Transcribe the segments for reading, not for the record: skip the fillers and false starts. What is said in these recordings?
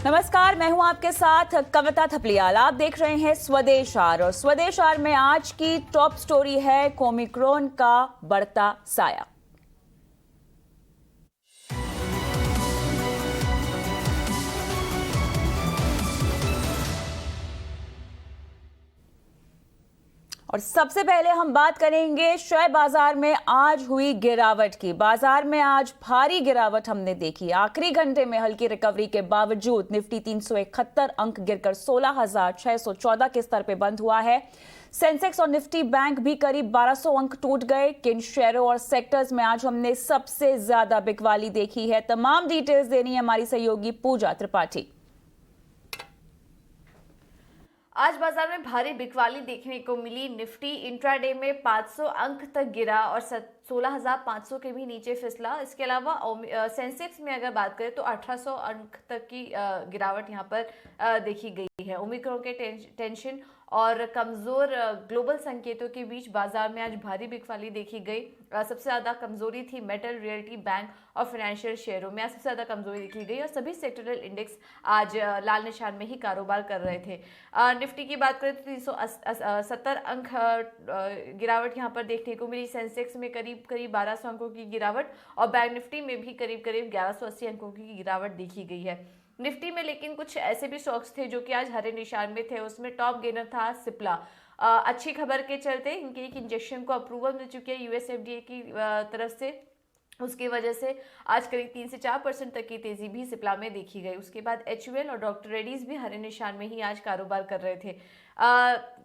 नमस्कार, मैं हूं आपके साथ कविता थपलियाल। आप देख रहे हैं स्वदेश आर और स्वदेश आर में आज की टॉप स्टोरी है ओमिक्रॉन का बढ़ता साया। और सबसे पहले हम बात करेंगे शेयर बाजार में आज हुई गिरावट की। बाजार में आज भारी गिरावट हमने देखी। आखिरी घंटे में हल्की रिकवरी के बावजूद निफ्टी 371 अंक गिरकर 16,614 के स्तर पर बंद हुआ है। सेंसेक्स और निफ्टी बैंक भी करीब 1200 अंक टूट गए। किन शेयरों और सेक्टर्स में आज हमने सबसे ज्यादा बिकवाली देखी है, तमाम डिटेल्स देनी है हमारी सहयोगी पूजा त्रिपाठी। आज बाजार में भारी बिकवाली देखने को मिली। निफ्टी इंट्राडे में 500 अंक तक गिरा और 16,500 के भी नीचे फिसला। इसके अलावा सेंसेक्स में अगर बात करें तो 1800 अंक तक की गिरावट यहां पर देखी गई है। ओमिक्रॉन के टेंशन और कमजोर ग्लोबल संकेतों के बीच बाजार में आज भारी बिकवाली देखी गई। सबसे ज्यादा कमजोरी थी मेटल, रियल्टी, बैंक और फाइनेंशियल शेयरों में। आज सबसे ज्यादा कमजोरी देखी गई और सभी सेक्टरल इंडेक्स आज लाल निशान में ही कारोबार कर रहे थे। निफ्टी की बात करें तो 370 अंक गिरावट यहां पर देखने को मिली। सेंसेक्स में करीब 1200 अंकों की गिरावट और बैंक निफ्टी में भी करीब 1180 अंकों की गिरावट देखी गई है। निफ्टी में लेकिन कुछ ऐसे भी स्टॉक्स थे जो कि आज हरे निशान में थे। उसमें टॉप गेनर था सिप्ला। अच्छी खबर के चलते इनके एक इंजेक्शन को अप्रूवल मिल चुकी है यूएस एफडीए की तरफ से। उसकी वजह से आज करीब 3 से 4% तक की तेजी भी सिप्ला में देखी गई। उसके बाद एचयूएल और डॉक्टर रेड्डीज भी हरे निशान में ही आज कारोबार कर रहे थे।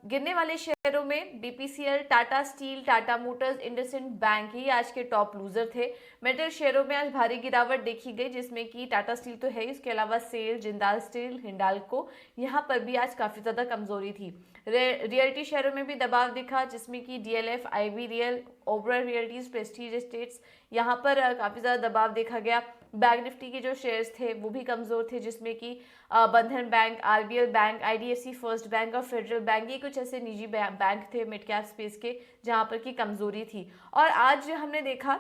गिरने वाले शेयरों में BPCL, Tata Steel, Tata Motors, IndusInd Bank ही आज के टॉप लूजर थे। मेटल शेयरों में आज भारी गिरावट देखी गई, जिसमें कि टाटा स्टील तो है, इसके अलावा सेल, जिंदाल स्टील, हिंडाल्को, यहाँ पर भी आज काफी ज्यादा कमजोरी थी। रियल्टी शेयरों में भी दबाव दिखा, जिसमें कि डीएलएफ, आईवी रियल, ओबरॉय रियल्टीज, प्रेस्टीज एस्टेट्स, यहाँ पर काफी ज्यादा दबाव देखा गया। बैंक निफ्टी के जो शेयर्स थे वो भी कमजोर थे, जिसमें कि बंधन bank, RBL bank, IDFC first bank और फेडरल बैंक, ये कुछ ऐसे निजी बैंक थे मिड कैप स्पेस के जहां पर की कमजोरी थी। और आज हमने देखा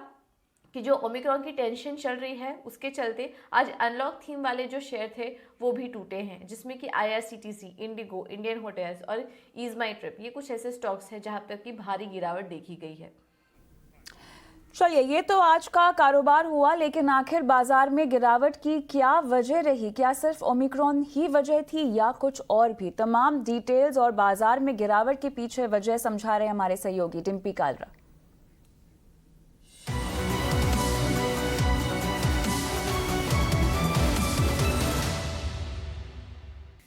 कि जो ओमिक्रॉन की टेंशन चल रही है उसके चलते आज अनलॉक थीम वाले जो शेयर थे वो भी टूटे हैं, जिसमें कि आईआरसीटीसी, इंडिगो, इंडियन होटल्स और ईज माई ट्रिप, ये कुछ ऐसे स्टॉक्स हैं जहां पर की भारी गिरावट देखी गई है। चलिए, ये तो आज का कारोबार हुआ, लेकिन आखिर बाजार में गिरावट की क्या वजह रही? क्या सिर्फ ओमिक्रॉन ही वजह थी या कुछ और भी? तमाम डिटेल्स और बाजार में गिरावट के पीछे वजह समझा रहे हमारे सहयोगी डिम्पी कालरा।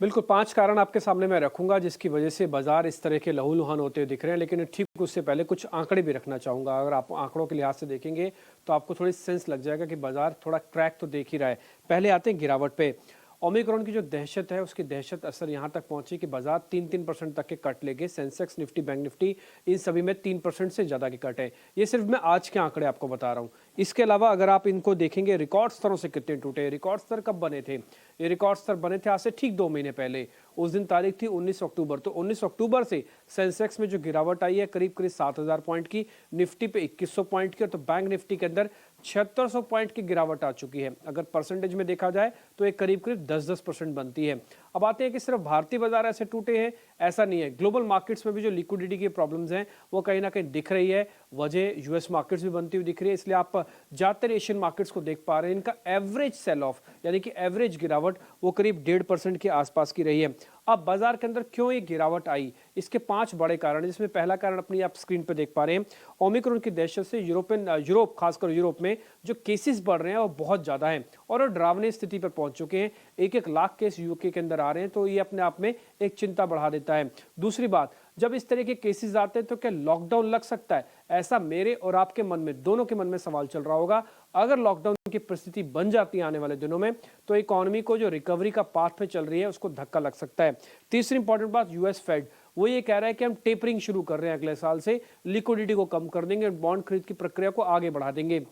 बिल्कुल 5 कारण आपके सामने मैं रखूंगा जिसकी वजह से बाजार इस तरह के लहूलुहान होते हुए दिख रहे हैं। लेकिन ठीक उससे पहले कुछ आंकड़े भी रखना चाहूंगा। अगर आप आंकड़ों के लिहाज से देखेंगे तो आपको थोड़ी सेंस लग जाएगा कि बाजार थोड़ा ट्रैक तो देख ही रहा है। पहले आते हैं गिरावट पे। ओमिक्रॉन की जो दहशत है उसकी दहशत असर यहाँ तक पहुंची कि बाजार 3% तक के कट ले गए। सेंसेक्स, निफ्टी, बैंक निफ्टी, इन सभी में 3% से ज़्यादा के कट है। ये सिर्फ मैं आज के आंकड़े आपको बता रहा हूँ। इसके अलावा अगर आप इनको देखेंगे रिकॉर्ड स्तरों से कितने टूटे। रिकॉर्ड स्तर कब बने थे? ये रिकॉर्ड स्तर बने थे आज से ठीक 2 महीने पहले। उस दिन तारीख थी 19 अक्टूबर। तो 19 अक्टूबर से सेंसेक्स में जो गिरावट आई है करीब 7,000 पॉइंट की, निफ्टी पे 2100 पॉइंट की, तो बैंक निफ्टी के अंदर 7600 पॉइंट की गिरावट आ चुकी है। अगर परसेंटेज में देखा जाए तो एक करीब 10% बनती है। अब आते हैं कि सिर्फ भारतीय बाजार ऐसे टूटे हैं, ऐसा नहीं है। ग्लोबल मार्केट्स में भी जो लिक्विडिटी की प्रॉब्लम्स हैं वो कहीं ना कहीं दिख रही है। वजह यूएस मार्केट्स भी बनती हुई दिख रही है। इसलिए आप ज्यादातर एशियन मार्केट्स को देख पा रहे हैं, इनका एवरेज सेल ऑफ यानी कि एवरेज गिरावट वो करीब 1.5% के आसपास की रही है। अब बाजार के अंदर क्यों ये गिरावट आई, इसके 5 बड़े कारण हैं, जिसमें पहला कारण अपनी आप स्क्रीन पर देख पा रहे हैं। ओमिक्रॉन की दहशत से यूरोप खासकर यूरोप में जो केसेस बढ़ रहे हैं वो बहुत ज्यादा हैं और वो डरावनी स्थिति पर पहुंच चुके हैं। 1-1 लाख केस यूके के अंदर आ रहे हैं, तो ये अपने आप में एक चिंता बढ़ा देता है। दूसरी बात, जब इस तरह के केसेस आते हैं तो क्या लॉकडाउन लग सकता है? ऐसा मेरे और आपके मन में, दोनों के मन में सवाल चल रहा होगा। अगर लॉकडाउन की परिस्थिति बन जाती है आने वाले दिनों में तो इकोनॉमी को जो रिकवरी का पाथ पे चल रही है उसको धक्का लग सकता है। तीसरी इंपॉर्टेंट बात, यूएस फेड वो ये कह रहा है कि हम टेपरिंग शुरू कर रहे हैं, अगले साल से लिक्विडिटी को कम कर देंगे, बॉन्ड खरीद की प्रक्रिया को आगे बढ़ा देंगे।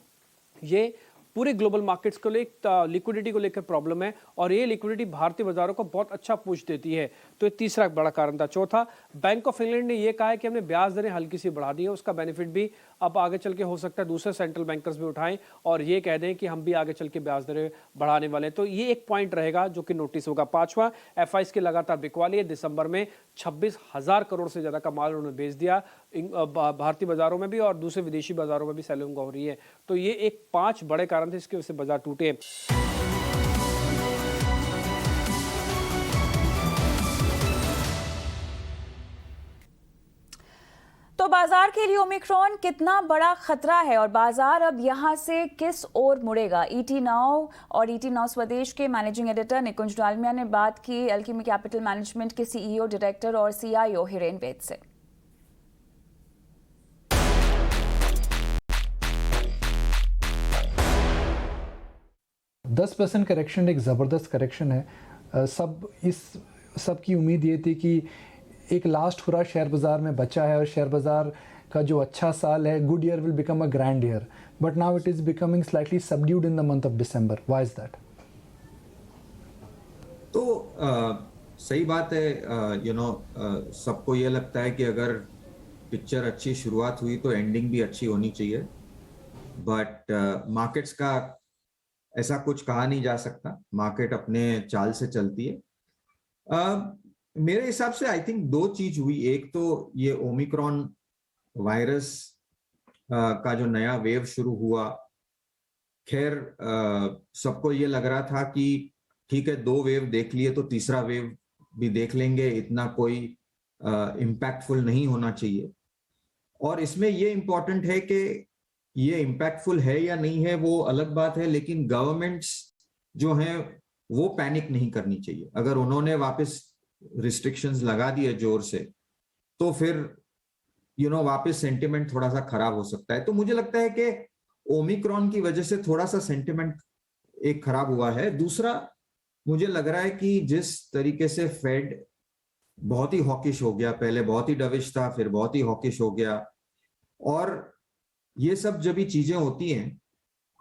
ये पूरे ग्लोबल मार्केट्स को लेकर लिक्विडिटी को लेकर प्रॉब्लम है और ये लिक्विडिटी भारतीय बाजारों को बहुत अच्छा पुश देती है। तो ये तीसरा बड़ा कारण था। चौथा, बैंक ऑफ इंग्लैंड ने ये कहा है कि हमने ब्याज दरें हल्की सी बढ़ा दी है, उसका बेनिफिट भी अब आगे चल के हो सकता है दूसरे सेंट्रल बैंकर्स भी उठाएं और ये कह दें कि हम भी आगे चल के ब्याज दरें बढ़ाने वाले हैं। तो ये एक पॉइंट रहेगा जो कि नोटिस होगा। पांचवा, एफआईज की लगातार बिकवाली है। दिसंबर में 26,000 करोड़ से ज्यादा का माल उन्होंने बेच दिया, भारतीय बाजारों में भी और दूसरे विदेशी बाजारों में भी सेलिंग हो रही है। तो ये एक 5 बड़े कारण थे इसकी वजह से बाजार टूटे। तो बाजार के लिए ओमिक्रॉन कितना बड़ा खतरा है और बाजार अब यहां से किस ओर मुड़ेगा? ET नाउ और ET नाउ स्वदेश के मैनेजिंग एडिटर निकुंज डालमिया ने बात की अल्केमी कैपिटल मैनेजमेंट के CEO, डायरेक्टर और CIO हिरेन वैद से। 10% करेक्शन एक ज़बरदस्त करेक्शन है। सब की उम्मीद ये थी कि एक लास्ट हुरा शेयर बाज़ार में बचा है और शेयर बाज़ार का जो अच्छा साल है, good year will become a grand year, but now it is becoming slightly subdued in the month of December. Why is that? तो सही बात है, सबको ये लगता है कि अगर पिक्चर अच्छी शुरुआत हुई तो एंडिंग भी अच्छी होनी चाहिए, बट मार्केट्स का ऐसा कुछ कहा नहीं जा सकता। मार्केट अपने चाल से चलती है। मेरे हिसाब से आई थिंक 2 चीज हुई। एक तो ये ओमिक्रॉन वायरस का जो नया वेव शुरू हुआ, खैर सबको ये लग रहा था कि ठीक है 2 वेव देख लिए तो तीसरा वेव भी देख लेंगे, इतना कोई इम्पैक्टफुल नहीं होना चाहिए। और इसमें ये इम्पोर्टेंट है कि ये इम्पैक्टफुल है या नहीं है वो अलग बात है, लेकिन गवर्नमेंट्स जो हैं वो पैनिक नहीं करनी चाहिए। अगर उन्होंने वापस रिस्ट्रिक्शंस लगा दिए जोर से तो फिर वापस सेंटिमेंट थोड़ा सा खराब हो सकता है। तो मुझे लगता है कि ओमिक्रॉन की वजह से थोड़ा सा सेंटिमेंट एक खराब हुआ है। दूसरा, मुझे लग रहा है कि जिस तरीके से फेड बहुत ही हॉकिश हो गया, पहले बहुत ही डविश था, फिर बहुत ही हॉकिश हो गया, और ये सब जब भी चीजें होती हैं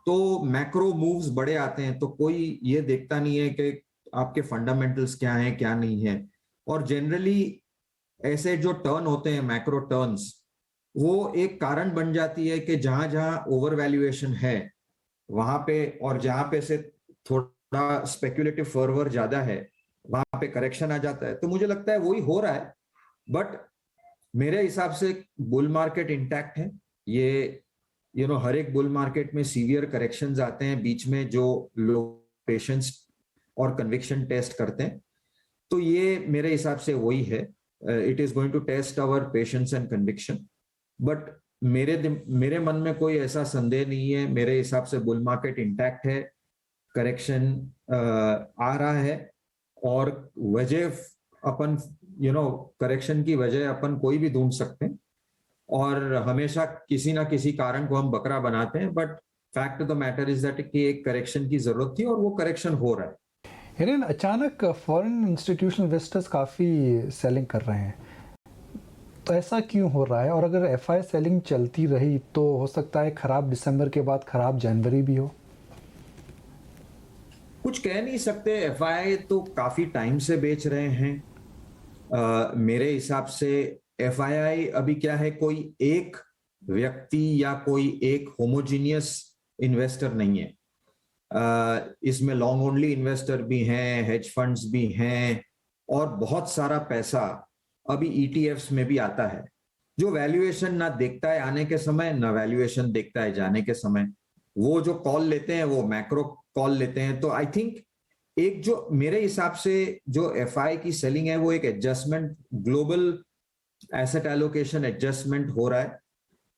तो मैक्रो मूव्स बड़े आते हैं, तो कोई ये देखता नहीं है कि आपके फंडामेंटल्स क्या हैं क्या नहीं है। और जनरली ऐसे जो टर्न होते हैं, मैक्रो टर्न्स, वो एक कारण बन जाती है कि जहां जहां ओवर वैल्यूएशन है वहां पे, और जहां पे से थोड़ा स्पेक्युलेटिव फर्वर ज्यादा है वहां पे करेक्शन आ जाता है। तो मुझे लगता है वही हो रहा है, बट मेरे हिसाब से बुल मार्केट इंटैक्ट है। ये हर एक बुल मार्केट में सीवियर करेक्शंस आते हैं बीच में, जो लोग पेशेंस और कन्विक्शन टेस्ट करते हैं। तो ये मेरे हिसाब से वही है। It is going to test our patience and conviction, but मेरे मन में कोई ऐसा संदेह नहीं है। मेरे हिसाब से बुल मार्केट इंटैक्ट है, करेक्शन आ रहा है, और वजह अपन करेक्शन की वजह अपन कोई भी ढूंढ सकते हैं, और हमेशा किसी ना किसी कारण को हम बकरा बनाते हैं, but fact of the matter is that कि एक करेक्शन की जरूरत थी और वो करेक्शन हो रहा है। हिरेन, अचानक फॉरेन इंस्टीट्यूशनल इन्वेस्टर्स काफ़ी सेलिंग कर रहे हैं, तो ऐसा क्यों हो रहा है? और अगर एफआई सेलिंग चलती रही तो हो सकता है खराब दिसंबर के बाद खराब जनवरी भी हो। कुछ कह नहीं सकते। एफआई तो काफी टाइम से बेच रहे हैं। मेरे हिसाब से एफआई अभी क्या है, कोई एक व्यक्ति या कोई एक होमोजीनियस इन्वेस्टर नहीं है। इसमें लॉन्ग ओनली इन्वेस्टर भी हैं, हेज फंड्स भी हैं, और बहुत सारा पैसा अभी ईटीएफ्स में भी आता है, जो वैल्यूएशन ना देखता है आने के समय, ना वैल्यूएशन देखता है जाने के समय। वो जो कॉल लेते हैं वो मैक्रो कॉल लेते हैं। तो आई थिंक एक जो मेरे हिसाब से जो एफआई की सेलिंग है वो एक adjustment, global asset allocation adjustment हो रहा है,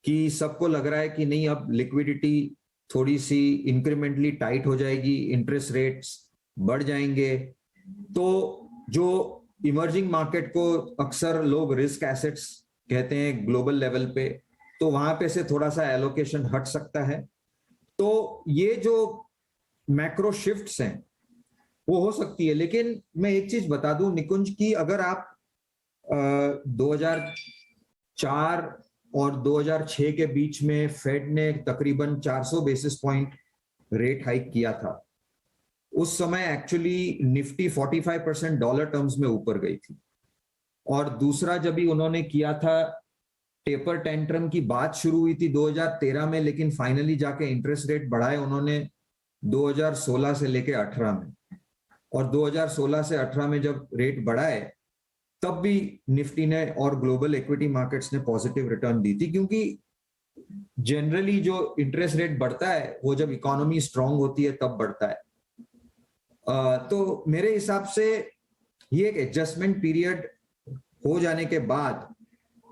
कि सबको लग रहा है कि नहीं अब लिक्विडिटी थोड़ी सी इंक्रीमेंटली टाइट हो जाएगी, इंटरेस्ट रेट्स बढ़ जाएंगे। तो जो इमर्जिंग मार्केट को अक्सर लोग रिस्क एसेट्स कहते हैं ग्लोबल लेवल पे, तो वहां पे से थोड़ा सा एलोकेशन हट सकता है। तो ये जो मैक्रो शिफ्ट्स हैं वो हो सकती है। लेकिन मैं एक चीज बता दूं निकुंज की, अगर आप 2004 और 2006 के बीच में फेड ने तकरीबन 400 बेसिस पॉइंट रेट हाइक किया था, उस समय एक्चुअली निफ्टी 45% डॉलर टर्म्स में ऊपर गई थी। और दूसरा जब भी उन्होंने किया था टेपर टेंट्रम की बात शुरू हुई थी 2013 में, लेकिन फाइनली जाके इंटरेस्ट रेट बढ़ाए उन्होंने 2016 से लेके 18 में, और 2016 से 18 में जब रेट बढ़ाए तब भी निफ्टी ने और ग्लोबल इक्विटी मार्केट्स ने पॉजिटिव रिटर्न दी थी, क्योंकि जनरली जो इंटरेस्ट रेट बढ़ता है वो जब इकोनॉमी स्ट्रांग होती है तब बढ़ता है। तो मेरे हिसाब से ये एक एडजस्टमेंट पीरियड हो जाने के बाद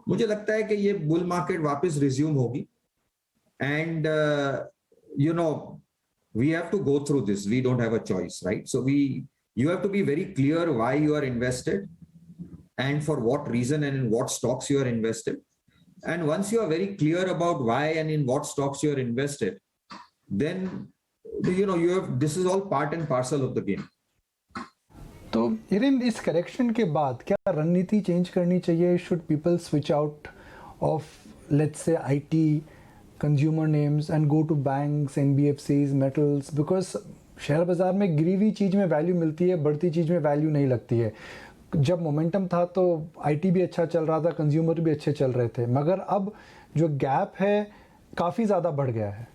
मुझे लगता है कि ये बुल मार्केट वापस रिज्यूम होगी, and you know we have to go through this, we don't have a choice, right? So you have to be very clear why you are invested and for what reason and in what stocks you are invested. And once you are very clear about why and in what stocks you are invested, then this is all part and parcel of the game. तो इरन, इस correction के बाद क्या रणनीति change करनी चाहिए? Should people switch out of let's say IT consumer names and go to banks, NBFCs, metals? Because share बाजार में गिरी हुई चीज़ में वैल्यू मिलती है, बढ़ती चीज़ में वैल्यू नहीं लगती है। जब मोमेंटम था तो आईटी भी अच्छा चल रहा था, कंज्यूमर भी अच्छे चल रहे थे, मगर अब जो गैप है काफ़ी ज़्यादा बढ़ गया है।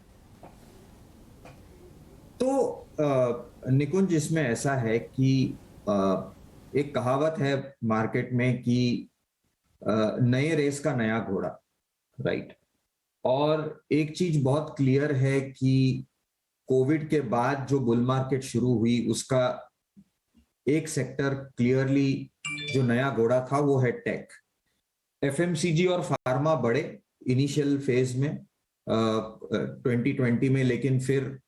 तो निकुंज, इसमें ऐसा है कि एक कहावत है मार्केट में कि नए रेस का नया घोड़ा, राइट? और एक चीज बहुत क्लियर है कि कोविड के बाद जो बुल मार्केट शुरू हुई उसका एक सेक्टर क्लियरली जो नया घोड़ा था वो है टेक। एफएमसीजी और फार्मा बड़े इनिशियल फेज में 2020 में, लेकिन फिर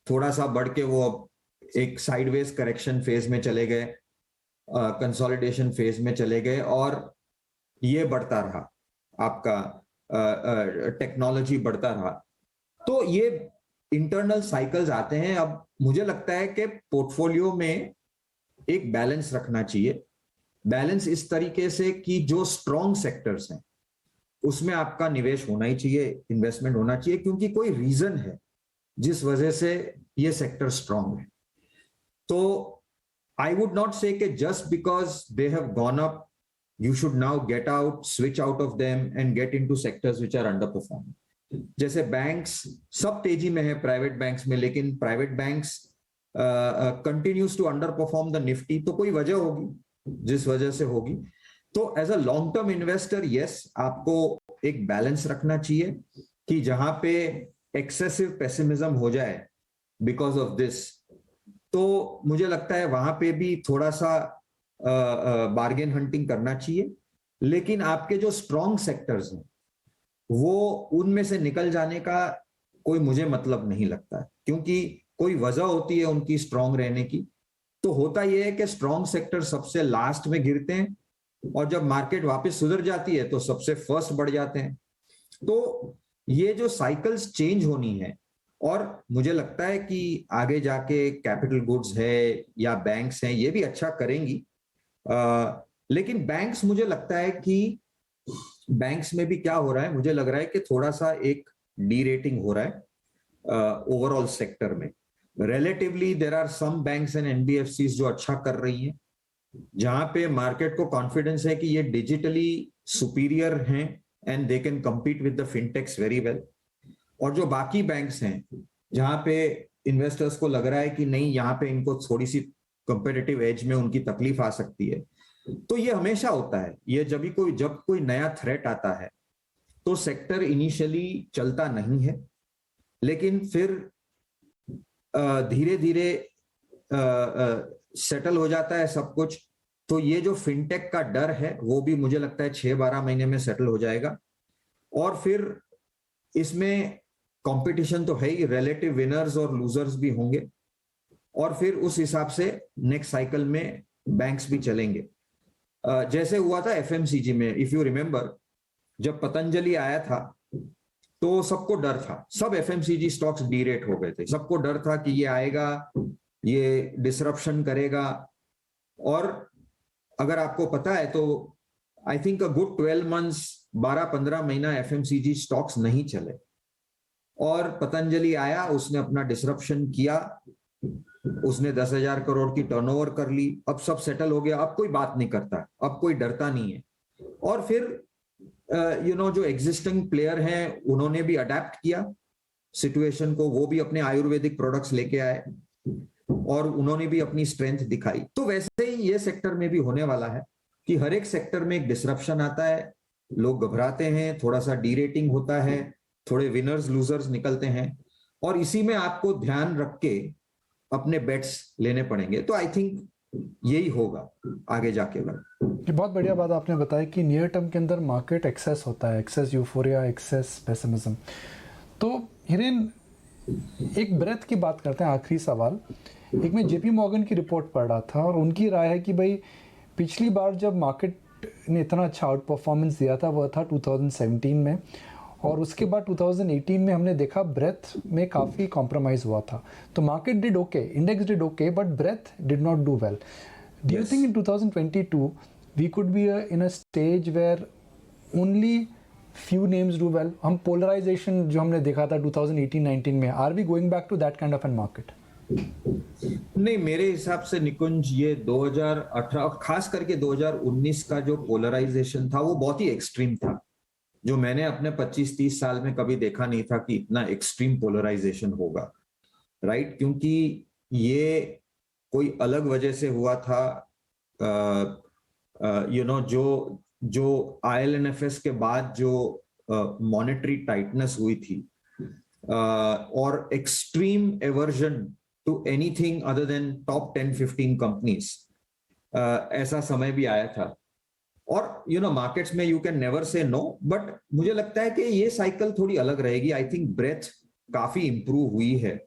थोड़ा सा बढ़ के वो एक साइडवेज करेक्शन फेज में चले गए, कंसोलिडेशन फेज में चले गए, और ये बढ़ता रहा, आपका टेक्नोलॉजी बढ़ता रहा। तो ये इंटरनल साइकिल्स आते हैं। अब मुझे लगता है कि पोर्टफोलियो में एक बैलेंस रखना चाहिए। बैलेंस इस तरीके से कि जो स्ट्रॉन्ग सेक्टर्स हैं उसमें आपका निवेश होना ही चाहिए, इन्वेस्टमेंट होना चाहिए, क्योंकि कोई रीजन है जिस वजह से ये सेक्टर स्ट्रॉन्ग है। तो आई वुड नॉट से कि just because they have gone up you should now get out, switch out of them and get into sectors which are underperforming. जैसे बैंक्स सब तेजी में है प्राइवेट बैंक्स में, लेकिन private banks continues to underperform the Nifty, तो कोई वजह होगी जिस वजह से होगी। तो as a long term investor, yes, आपको एक बैलेंस रखना चाहिए कि जहां पे एक्सेसिव पेसिमिज्म हो जाए बिकॉज ऑफ दिस, तो मुझे लगता है वहां पे भी थोड़ा सा बार्गेन हंटिंग करना चाहिए। लेकिन आपके जो स्ट्रॉन्ग सेक्टर्स हैं वो उनमें से निकल जाने का कोई मुझे मतलब नहीं लगता है, क्योंकि कोई वजह होती है उनकी स्ट्रॉन्ग रहने की। तो होता यह है कि स्ट्रॉन्ग सेक्टर सबसे लास्ट में गिरते हैं, और जब मार्केट वापस सुधर जाती है तो सबसे फर्स्ट बढ़ जाते हैं। तो ये जो साइकिल्स चेंज होनी है, और मुझे लगता है कि आगे जाके कैपिटल गुड्स है या बैंक्स हैं, ये भी अच्छा करेंगी। लेकिन बैंक्स, मुझे लगता है कि बैंक्स में भी क्या हो रहा है, मुझे लग रहा है कि थोड़ा सा एक डी रेटिंग हो रहा है ओवरऑल सेक्टर में। Relatively there are some banks and NBFCs जो अच्छा कर रही हैं, जहां पे मार्केट को कॉन्फिडेंस है कि ये डिजिटली सुपीरियर हैं and they can compete with the फिनटेक्स very well. और जो बाकी बैंक्स हैं जहां पे इन्वेस्टर्स को लग रहा है कि नहीं, यहाँ पे इनको थोड़ी सी कंपेटिटिव एज में उनकी तकलीफ आ सकती है। तो ये हमेशा होता है, ये जब कोई नया थ्रेट आता है तो सेक्टर इनिशियली चलता नहीं है, लेकिन फिर धीरे धीरे सेटल हो जाता है सब कुछ। तो ये जो फिनटेक का डर है वो भी मुझे लगता है 6-12 महीने में सेटल हो जाएगा, और फिर इसमें कंपटीशन तो है ही, रिलेटिव विनर्स और लूजर्स भी होंगे, और फिर उस हिसाब से नेक्स्ट साइकिल में बैंक्स भी चलेंगे। जैसे हुआ था एफएमसीजी में, इफ यू रिमेंबर, जब पतंजलि आया था तो सबको डर था, सब एफएमसीजी स्टॉक्स डीरेट हो गए थे, सबको डर था कि ये आएगा, ये डिसरप्शन करेगा। और अगर आपको पता है तो I think a good 12 months, 12-15 महीना एफएमसीजी स्टॉक्स नहीं चले, और पतंजलि आया, उसने अपना डिसरप्शन किया, उसने 10,000 करोड़ की टर्नओवर कर ली, अब सब सेटल हो गया, अब कोई बात नहीं करता, अब कोई डरता नहीं है। और फिर जो एग्जिस्टिंग प्लेयर हैं उन्होंने भी अडेप्ट किया सिचुएशन को, वो भी अपने आयुर्वेदिक प्रोडक्ट्स लेके आए और उन्होंने भी अपनी स्ट्रेंथ दिखाई। तो वैसे ही ये सेक्टर में भी होने वाला है कि हर एक सेक्टर में एक डिसरप्शन आता है, लोग घबराते हैं, थोड़ा सा डीरेटिंग होता है, थोड़े विनर्स लूजर्स निकलते हैं और इसी में आपको ध्यान रख के अपने बेट्स लेने पड़ेंगे। तो आई थिंक यही होगा आगे जाके। ये बहुत बढ़िया बात आपने बताया कि नियर टर्म के अंदर मार्केट एक्सेस होता है, एक्सेस यूफोरिया, एक्सेस पेसिमिज्म। तो हिरेन, एक ब्रेथ की बात करते हैं, आखिरी सवाल। एक मैं जेपी मॉर्गन की रिपोर्ट पढ़ रहा था और उनकी राय है कि भाई पिछली बार जब मार्केट ने इतना अच्छा आउट परफॉर्मेंस दिया था वो था 2017 में, और उसके बाद 2018 में हमने देखा ब्रेथ में काफ़ी कॉम्प्रोमाइज़ हुआ था। तो market did okay, index did okay, but breadth did not do well. Do you think in 2022 we could be in a stage where only few names do well? हम पोलराइजेशन जो हमने देखा था 2018-19 में, are we going back to that kind of an market? नहीं, मेरे हिसाब से निकुंज ये 2018 और खास करके 2019 का जो पोलराइजेशन था वो बहुत ही एक्सट्रीम था, जो मैंने अपने 25-30 साल में कभी देखा नहीं था कि इतना एक्सट्रीम पोलराइजेशन होगा, राइट? क्योंकि ये कोई अलग वजह से हुआ था, जो IL&FS के बाद जो मॉनेटरी टाइटनेस हुई थी और extreme aversion to anything other than top 10-15 companies, ऐसा समय भी आया था। और मार्केट्स में you can never say no, but मुझे लगता है कि ये साइकिल थोड़ी अलग रहेगी। आई थिंक ब्रेथ काफी इंप्रूव हुई है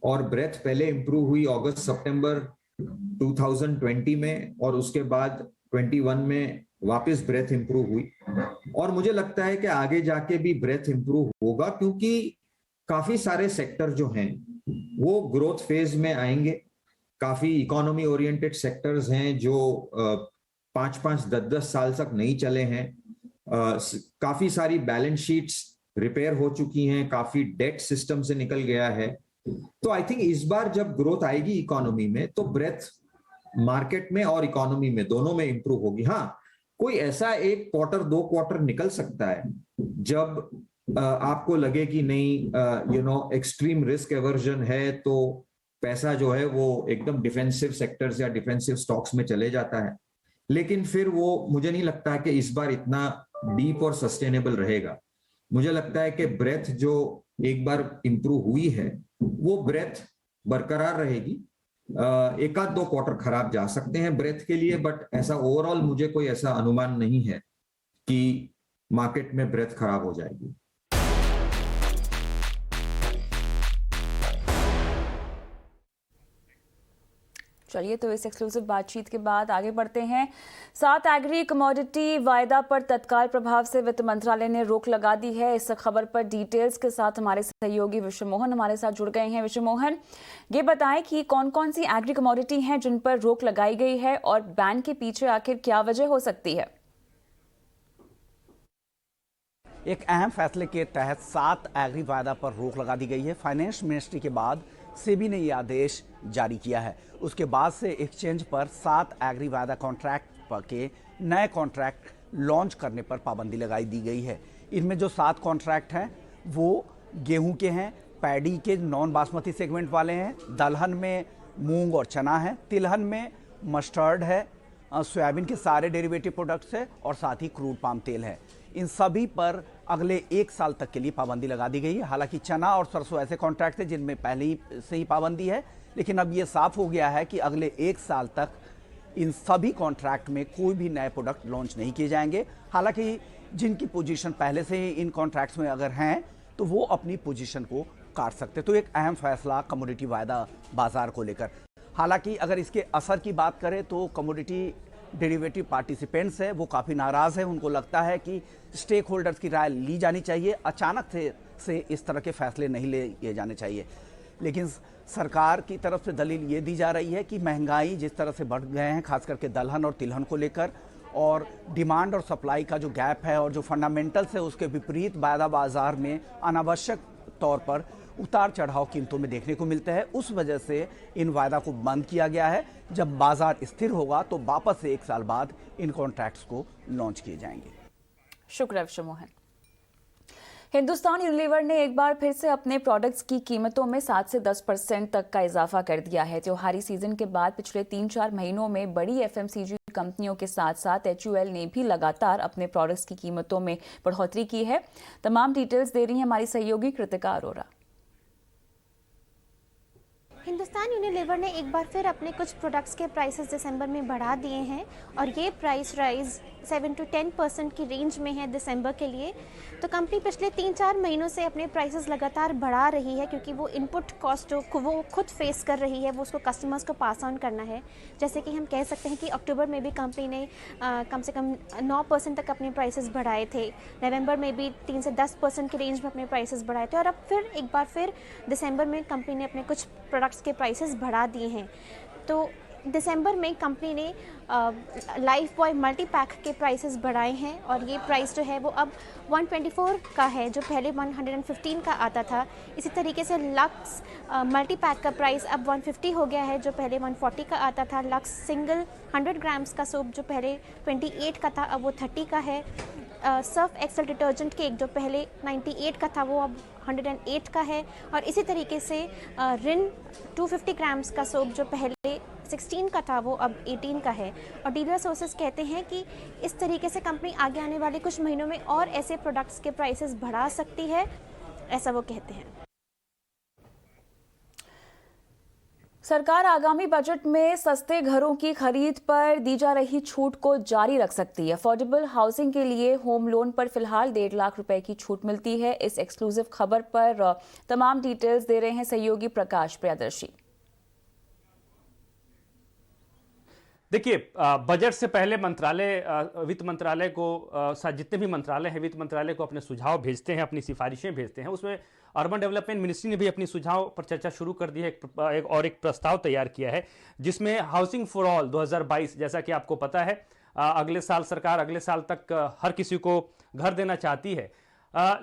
और ब्रेथ पहले इंप्रूव हुई अगस्त सितंबर 2020 में और उसके बाद 21 में वापस ब्रेथ इंप्रूव हुई और मुझे लगता है कि आगे जाके भी ब्रेथ इंप्रूव होगा, क्योंकि काफी सारे सेक्टर जो हैं वो ग्रोथ फेज में आएंगे। काफी इकोनॉमी ओरिएंटेड सेक्टर्स हैं जो 5-5, 10-10 साल तक नहीं चले हैं। काफी सारी बैलेंस शीट्स रिपेयर हो चुकी हैं, काफी डेट सिस्टम से निकल गया है। तो आई थिंक इस बार जब ग्रोथ आएगी इकोनॉमी में तो ब्रेथ मार्केट में और इकोनॉमी में दोनों में इंप्रूव होगी। हाँ, कोई ऐसा 1 क्वार्टर 2 क्वार्टर निकल सकता है जब आपको लगे कि नहीं एक्सट्रीम रिस्क एवर्जन है, तो पैसा जो है वो एकदम डिफेंसिव सेक्टर्स या डिफेंसिव स्टॉक्स में चले जाता है, लेकिन फिर वो मुझे नहीं लगता कि इस बार इतना डीप और सस्टेनेबल रहेगा। मुझे लगता है कि ब्रेथ जो एक बार इंप्रूव हुई है वो ब्रेथ बरकरार रहेगी। 1-2 क्वार्टर खराब जा सकते हैं ब्रेथ के लिए, बट ऐसा ओवरऑल मुझे कोई ऐसा अनुमान नहीं है कि मार्केट में ब्रेथ खराब हो जाएगी। चलिए, तो इस एक्सक्लूसिव बातचीत के बाद आगे बढ़ते हैं। 7 एग्री कमोडिटी वायदा पर तत्काल प्रभाव से वित्त मंत्रालय ने रोक लगा दी है। इस खबर पर डिटेल्स के साथ हमारे सहयोगी विश्व मोहन हमारे साथ जुड़ गए हैं। विश्व मोहन, ये बताएं कि कौन कौन सी एग्री कमोडिटी हैं जिन पर रोक लगाई गई है और बैन के पीछे आखिर क्या वजह हो सकती है? एक अहम फैसले के तहत 7 एग्री वायदा पर रोक लगा दी गई है। फाइनेंस मिनिस्ट्री के बाद सेबी ने यह आदेश जारी किया है। उसके बाद से एक्सचेंज पर 7 एग्री वायदा कॉन्ट्रैक्ट के नए कॉन्ट्रैक्ट लॉन्च करने पर पाबंदी लगाई दी गई है। इनमें जो 7 कॉन्ट्रैक्ट हैं वो गेहूं के हैं, पैडी के नॉन बासमती सेगमेंट वाले हैं, दलहन में मूंग और चना है, तिलहन में मस्टर्ड है, सोयाबीन के सारे डेरिवेटिव प्रोडक्ट्स है और साथ ही क्रूड पाम तेल है। इन सभी पर अगले 1 साल तक के लिए पाबंदी लगा दी गई है। हालांकि चना और सरसों ऐसे कॉन्ट्रैक्ट थे जिनमें पहले ही से ही पाबंदी है, लेकिन अब ये साफ हो गया है कि अगले 1 साल तक इन सभी कॉन्ट्रैक्ट में कोई भी नए प्रोडक्ट लॉन्च नहीं किए जाएंगे। हालांकि जिनकी पोजीशन पहले से ही इन कॉन्ट्रैक्ट्स में अगर हैं तो वो अपनी पोजीशन को काट सकते। तो एक अहम फैसला कमोडिटी वायदा बाजार को लेकर। हालांकि अगर इसके असर की बात करें तो कमोडिटी डेरिवेटिव पार्टिसिपेंट्स है वो काफ़ी नाराज़ है। उनको लगता है कि स्टेक होल्डर्स की राय ली जानी चाहिए, अचानक से इस तरह के फैसले नहीं लिए जाने चाहिए। लेकिन सरकार की तरफ से दलील ये दी जा रही है कि महंगाई जिस तरह से बढ़ गए हैं, खास करके दलहन और तिलहन को लेकर, और डिमांड और सप्लाई का जो गैप है और जो फंडामेंटल्स है उसके विपरीत वायदा बाजार में अनावश्यक तौर पर उतार चढ़ाव कीमतों में देखने को मिलते हैं। उस वजह से इन वायदा को बंद किया गया है। जब बाजार स्थिर होगा तो वापस से 1 साल बाद इन कॉन्ट्रैक्ट्स को लॉन्च किए जाएंगे। शुक्रिया विश्व मोहन। हिंदुस्तान यूनिलीवर ने एक बार फिर से अपने प्रोडक्ट्स की कीमतों में 7 से 10% तक का इजाफा कर दिया है। त्योहारी सीजन के बाद पिछले 3-4 महीनों में बड़ी एफएमसीजी कंपनियों के साथ साथ एचयूएल ने भी लगातार अपने प्रोडक्ट्स की कीमतों में बढ़ोतरी की है। तमाम डिटेल्स दे रही है हमारी सहयोगी कृतिका अरोरा। हिंदुस्तान यूनिलीवर ने एक बार फिर अपने कुछ प्रोडक्ट्स के प्राइसेस दिसंबर में बढ़ा दिए हैं और ये प्राइस राइज 7 to 10% की रेंज में है दिसंबर के लिए। तो कंपनी पिछले 3-4 महीनों से अपने प्राइसेस लगातार बढ़ा रही है क्योंकि वो इनपुट कॉस्ट को वो खुद फेस कर रही है, वो उसको कस्टमर्स को पास ऑन करना है। जैसे कि हम कह सकते हैं कि अक्टूबर में भी कंपनी ने कम से कम 9% तक अपने प्राइसेस बढ़ाए थे, नवंबर में भी 3 से 10% की रेंज में अपने प्राइसेस बढ़ाए थे और अब फिर एक बार फिर दिसंबर में कंपनी ने अपने कुछ प्रोडक्ट्स के प्राइसेस बढ़ा दिए हैं। तो दिसंबर में कंपनी ने लाइफ बॉय मल्टी पैक के प्राइसेस बढ़ाए हैं और ये प्राइस जो है वो अब 124 का है जो पहले 115 का आता था। इसी तरीके से लक्स मल्टी पैक का प्राइस अब 150 हो गया है जो पहले 140 का आता था। लक्स सिंगल 100 ग्राम्स का सोप जो पहले 28 का था अब वो 30 का है। सर्फ एक्सेल डिटर्जेंट केक जो पहले 98 का था वो अब 108 का है। और इसी तरीके से रिन 250 ग्राम्स का सोप जो पहले 16 का था वो अब 18 का है। और डीलर सोर्सेस कहते हैं कि इस तरीके से कंपनी आगे आने वाले कुछ महीनों में और ऐसे प्रोडक्ट्स के प्राइसेस बढ़ा सकती है, ऐसा वो कहते हैं। सरकार आगामी बजट में सस्ते घरों की खरीद पर दी जा रही छूट को जारी रख सकती है। अफोर्डेबल हाउसिंग के लिए होम लोन पर फिलहाल 1.5 लाख रुपए की छूट मिलती है। इस एक्सक्लूसिव खबर पर तमाम डिटेल्स दे रहे हैं सहयोगी प्रकाश प्रियदर्शी। देखिए, बजट से पहले वित्त मंत्रालय को जितने भी मंत्रालय हैं वित्त मंत्रालय को अपने सुझाव भेजते हैं, अपनी सिफारिशें भेजते हैं। उसमें अर्बन डेवलपमेंट मिनिस्ट्री ने भी अपनी सुझाव पर चर्चा शुरू कर दी है, एक प्रस्ताव तैयार किया है जिसमें हाउसिंग फॉर ऑल 2022, जैसा कि आपको पता है सरकार अगले साल तक हर किसी को घर देना चाहती है,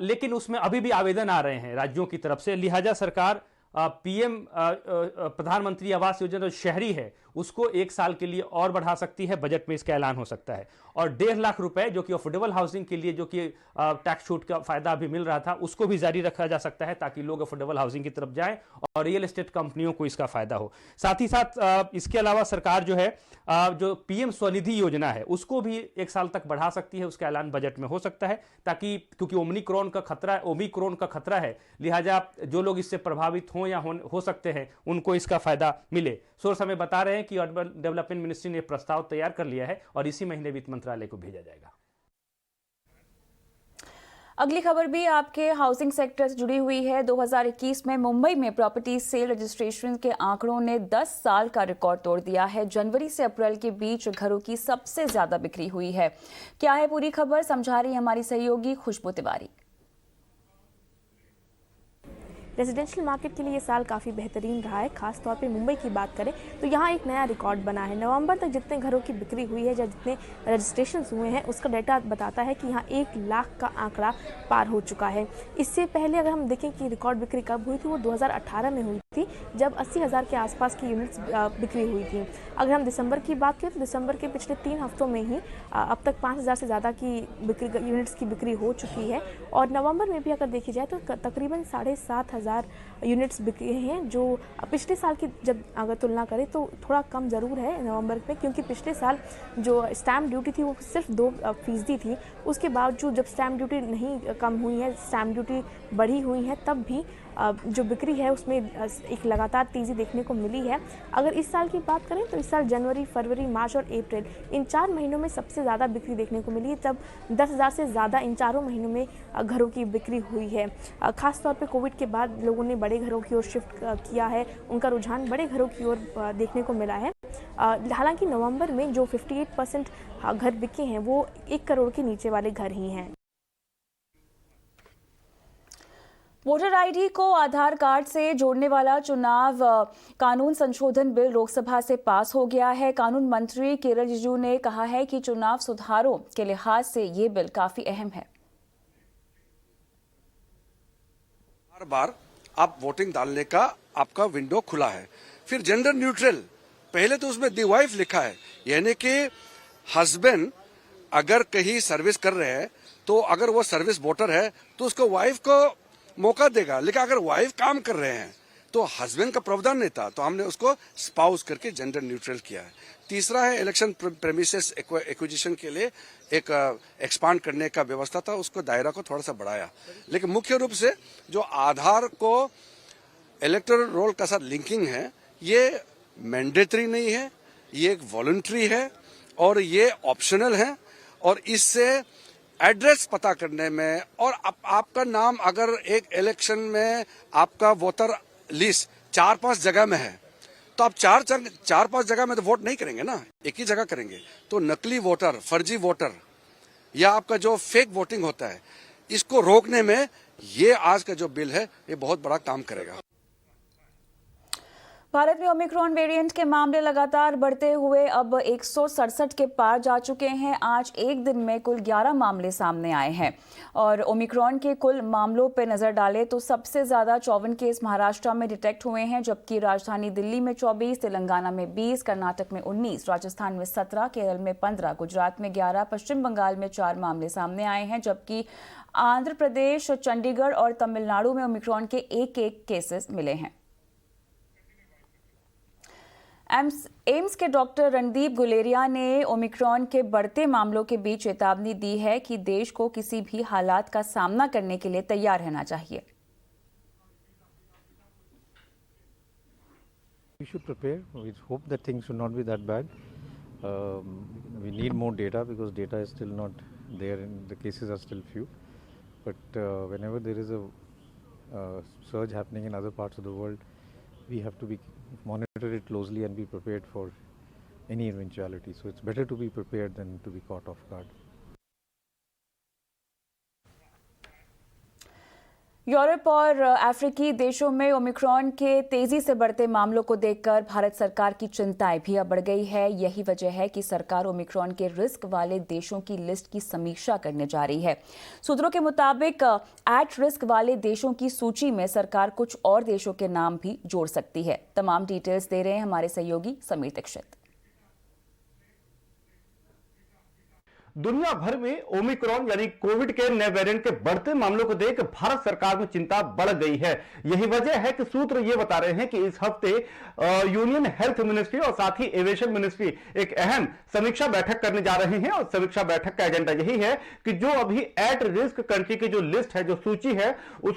लेकिन उसमें अभी भी आवेदन आ रहे हैं राज्यों की तरफ से। लिहाजा सरकार पीएम प्रधानमंत्री आवास योजना जो शहरी है उसको 1 साल के लिए और बढ़ा सकती है। बजट में इसका ऐलान हो सकता है और 1.5 लाख रुपए जो कि अफोर्डेबल हाउसिंग के लिए जो कि टैक्स छूट का फायदा अभी मिल रहा था उसको भी जारी रखा जा सकता है ताकि लोग अफोर्डेबल हाउसिंग की तरफ जाएं और रियल एस्टेट कंपनियों को इसका फायदा हो। साथ ही साथ इसके अलावा सरकार जो है जो पीएम स्वनिधि योजना है उसको भी 1 साल तक बढ़ा सकती है, उसका ऐलान बजट में हो सकता है ताकि क्योंकि ओमिक्रॉन का खतरा है, लिहाजा जो लोग इससे प्रभावित हो या हो सकते हैं उनको इसका फायदा मिले। सोर्स हमें बता रहे हैं कि अर्बन डेवलपमेंट मिनिस्ट्री ने प्रस्ताव तैयार कर लिया है और इसी महीने वित्त मंत्रालय को भेजा जाएगा। अगली खबर भी आपके हाउसिंग सेक्टर से जुड़ी हुई है। 2021 में मुंबई में प्रॉपर्टी सेल रजिस्ट्रेशन के आंकड़ों ने 10 साल का रिकॉर्ड तोड़ दिया है। जनवरी से अप्रैल के बीच घरों की सबसे ज्यादा बिक्री हुई है। क्या है पूरी खबर, समझा रही है हमारी सहयोगी खुशबू तिवारी। रेजिडेंशियल मार्केट के लिए ये साल काफ़ी बेहतरीन रहा है। खास तौर पे मुंबई की बात करें तो यहाँ एक नया रिकॉर्ड बना है। नवंबर तक जितने घरों की बिक्री हुई है या जितने रजिस्ट्रेशन हुए हैं उसका डेटा बताता है कि यहाँ 1 लाख का आंकड़ा पार हो चुका है। इससे पहले अगर हम देखें कि रिकॉर्ड बिक्री कब हुई थी, वो 2018 में हुई थी जब 80,000 के आसपास की यूनिट्स बिक्री हुई थी। अगर हम दिसंबर की बात करें तो दिसंबर के पिछले 3 हफ्तों में ही अब तक 5,000 से ज़्यादा की यूनिट्स की बिक्री हो चुकी है। और नवंबर में भी अगर देखी जाए तो तकरीबन 7,500 यूनिट्स बिके हैं, जो पिछले साल की जब अगर तुलना करें तो थोड़ा कम ज़रूर है नवंबर में, क्योंकि पिछले साल जो स्टैम्प ड्यूटी थी वो सिर्फ 2% थी। उसके बावजूद जब स्टैम्प ड्यूटी नहीं कम हुई है, स्टैम्प ड्यूटी बढ़ी हुई है, तब भी जो बिक्री है उसमें एक लगातार तेज़ी देखने को मिली है। अगर इस साल की बात करें तो इस साल जनवरी, फरवरी, मार्च और अप्रैल इन 4 महीनों में सबसे ज़्यादा बिक्री देखने को मिली है। तब 10,000 से ज़्यादा इन 4 महीनों में घरों की बिक्री हुई है। ख़ास तौर पे कोविड के बाद लोगों ने बड़े घरों की ओर शिफ्ट किया है, उनका रुझान बड़े घरों की ओर देखने को मिला है। हालांकि नवंबर में जो 58% घर बिके हैं वो 1 करोड़ के नीचे वाले घर ही हैं। वोटर आईडी को आधार कार्ड से जोड़ने वाला चुनाव कानून संशोधन बिल लोकसभा से पास हो गया है। कानून मंत्री किरण रिजिजू ने कहा है कि चुनाव सुधारों के लिहाज से ये बिल काफी अहम है। हर बार आप वोटिंग डालने का आपका विंडो खुला है। फिर जेंडर न्यूट्रल, पहले तो उसमें दी वाइफ लिखा है, यानी कि हस्बैंड अगर कहीं सर्विस कर रहे हैं तो अगर वो सर्विस वोटर है तो उसको वाइफ को मौका देगा, लेकिन अगर वाइफ काम कर रहे हैं तो हस्बैंड का प्रावधान नहीं था, तो हमने उसको स्पाउस करके जेंडर न्यूट्रल किया है। तीसरा है इलेक्शन प्रेमिसेस एक्विजिशन के लिए एक एक्सपांड करने का व्यवस्था था, उसको दायरा को थोड़ा सा बढ़ाया। लेकिन मुख्य रूप से जो आधार को इलेक्टोरल रोल का साथ लिंकिंग है, ये मैंडेटरी नहीं है, ये एक वॉलंटरी है और ये ऑप्शनल है, और इससे एड्रेस पता करने में और आपका नाम अगर एक इलेक्शन में आपका वोटर लिस्ट 4-5 जगह में है तो आप 4-5 जगह में तो वोट नहीं करेंगे ना, एक ही जगह करेंगे। तो नकली वोटर, फर्जी वोटर या आपका जो फेक वोटिंग होता है, इसको रोकने में ये आज का जो बिल है ये बहुत बड़ा काम करेगा। भारत में ओमिक्रॉन वेरिएंट के मामले लगातार बढ़ते हुए अब 167 के पार जा चुके हैं। आज एक दिन में कुल 11 मामले सामने आए हैं और ओमिक्रॉन के कुल मामलों पर नजर डालें तो सबसे ज्यादा 54 केस महाराष्ट्र में डिटेक्ट हुए हैं, जबकि राजधानी दिल्ली में 24, तेलंगाना में 20, कर्नाटक में 19, राजस्थान में 17, केरल में 15, गुजरात में 11, पश्चिम बंगाल में 4 मामले सामने आए हैं, जबकि आंध्र प्रदेश, चंडीगढ़ और तमिलनाडु में ओमिक्रॉन के एक केसेस मिले हैं। एम्स के डॉक्टर रणदीप गुलेरिया ने ओमिक्रॉन के बढ़ते मामलों के बीच चेतावनी दी है कि देश को किसी भी हालात का सामना करने के लिए तैयार रहना चाहिए। We should prepare. We hope that things should not be that bad. We need more data because data is still not there and the cases are still few. But whenever there is a surge happening in other parts of the world, we have to monitor it closely and be prepared for any eventuality. So it's better to be prepared than to be caught off guard. Europe और अफ्रीकी देशों में Omicron के तेजी से बढ़ते मामलों को देखकर भारत सरकार की चिंताएं भी अब बढ़ गई है। यही वजह है कि सरकार ओमिक्रॉन के रिस्क वाले देशों की लिस्ट की समीक्षा करने जा रही है। सूत्रों के मुताबिक एट रिस्क वाले देशों की सूची में सरकार कुछ और देशों के नाम भी जोड़ सकती है। तमाम डिटेल्स दे रहे हैं हमारे सहयोगी समीर दीक्षित। दुनिया भर में ओमिक्रॉन यानी कोविड के नए वेरिएंट के बढ़ते मामलों को देख भारत सरकार में चिंता बढ़ गई है। यही वजह है कि सूत्र ये बता रहे हैं कि इस हफ्ते यूनियन हेल्थ मिनिस्ट्री और साथ ही एविएशन मिनिस्ट्री एक अहम समीक्षा बैठक करने जा रहे हैं और समीक्षा बैठक का एजेंडा यही है कि जो अभी एट रिस्क कंट्री की जो लिस्ट है, जो सूची है, उस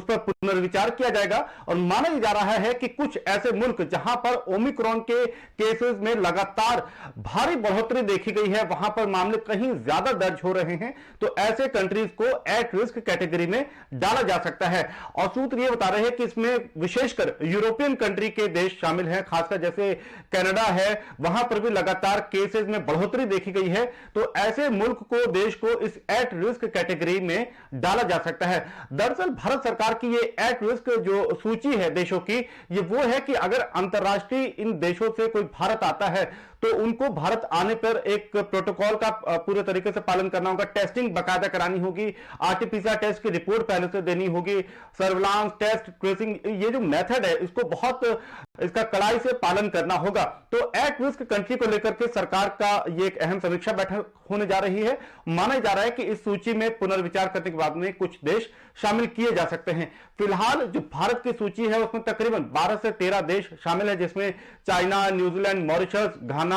पर पुनर्विचार किया जाएगा और माना जा रहा है कि कुछ ऐसे मुल्क जहां पर ओमिक्रॉन के केसेस में लगातार भारी बढ़ोतरी देखी गई है, वहां पर मामले कहीं ज्यादा दर्ज हो रहे हैं, तो ऐसे कंट्रीज को एट रिस्क कैटेगरी में डाला जा सकता है। और सूत्र ये बता रहे हैं कि इसमें विशेषकर यूरोपियन कंट्री के देश शामिल हैं, खासकर जैसे कनाडा है, वहां पर भी लगातार केसेस में बढ़ोतरी देखी गई है। तो ऐसे मुल्क को, देश को इस एट रिस्क कैटेगरी में डाला जा सकता है। दरअसल भारत सरकार की ये एट रिस्क जो सूची है देशों की, ये वो है कि अगर अंतर्राष्ट्रीय इन देशों से कोई भारत आता है तो उनको भारत आने पर एक प्रोटोकॉल का पूरे तरीके से पालन करना होगा, टेस्टिंग बाकायदा करानी होगी, आरटीपीसीआर टेस्ट की रिपोर्ट पहले से देनी होगी, सर्विलांस टेस्ट, ट्रेसिंग, ये जो मेथड है इसको बहुत इसका कड़ाई से पालन करना होगा। तो एट रिस्क कंट्री को लेकर के सरकार का ये एक अहम समीक्षा बैठक होने जा रही है। माना जा रहा है कि इस सूची में पुनर्विचार करने के बाद में कुछ देश शामिल किए जा सकते हैं। फिलहाल जो भारत की सूची है उसमें तकरीबन 12 से 13 देश शामिल है, जिसमें चाइना, न्यूजीलैंड, मॉरिशस, घाना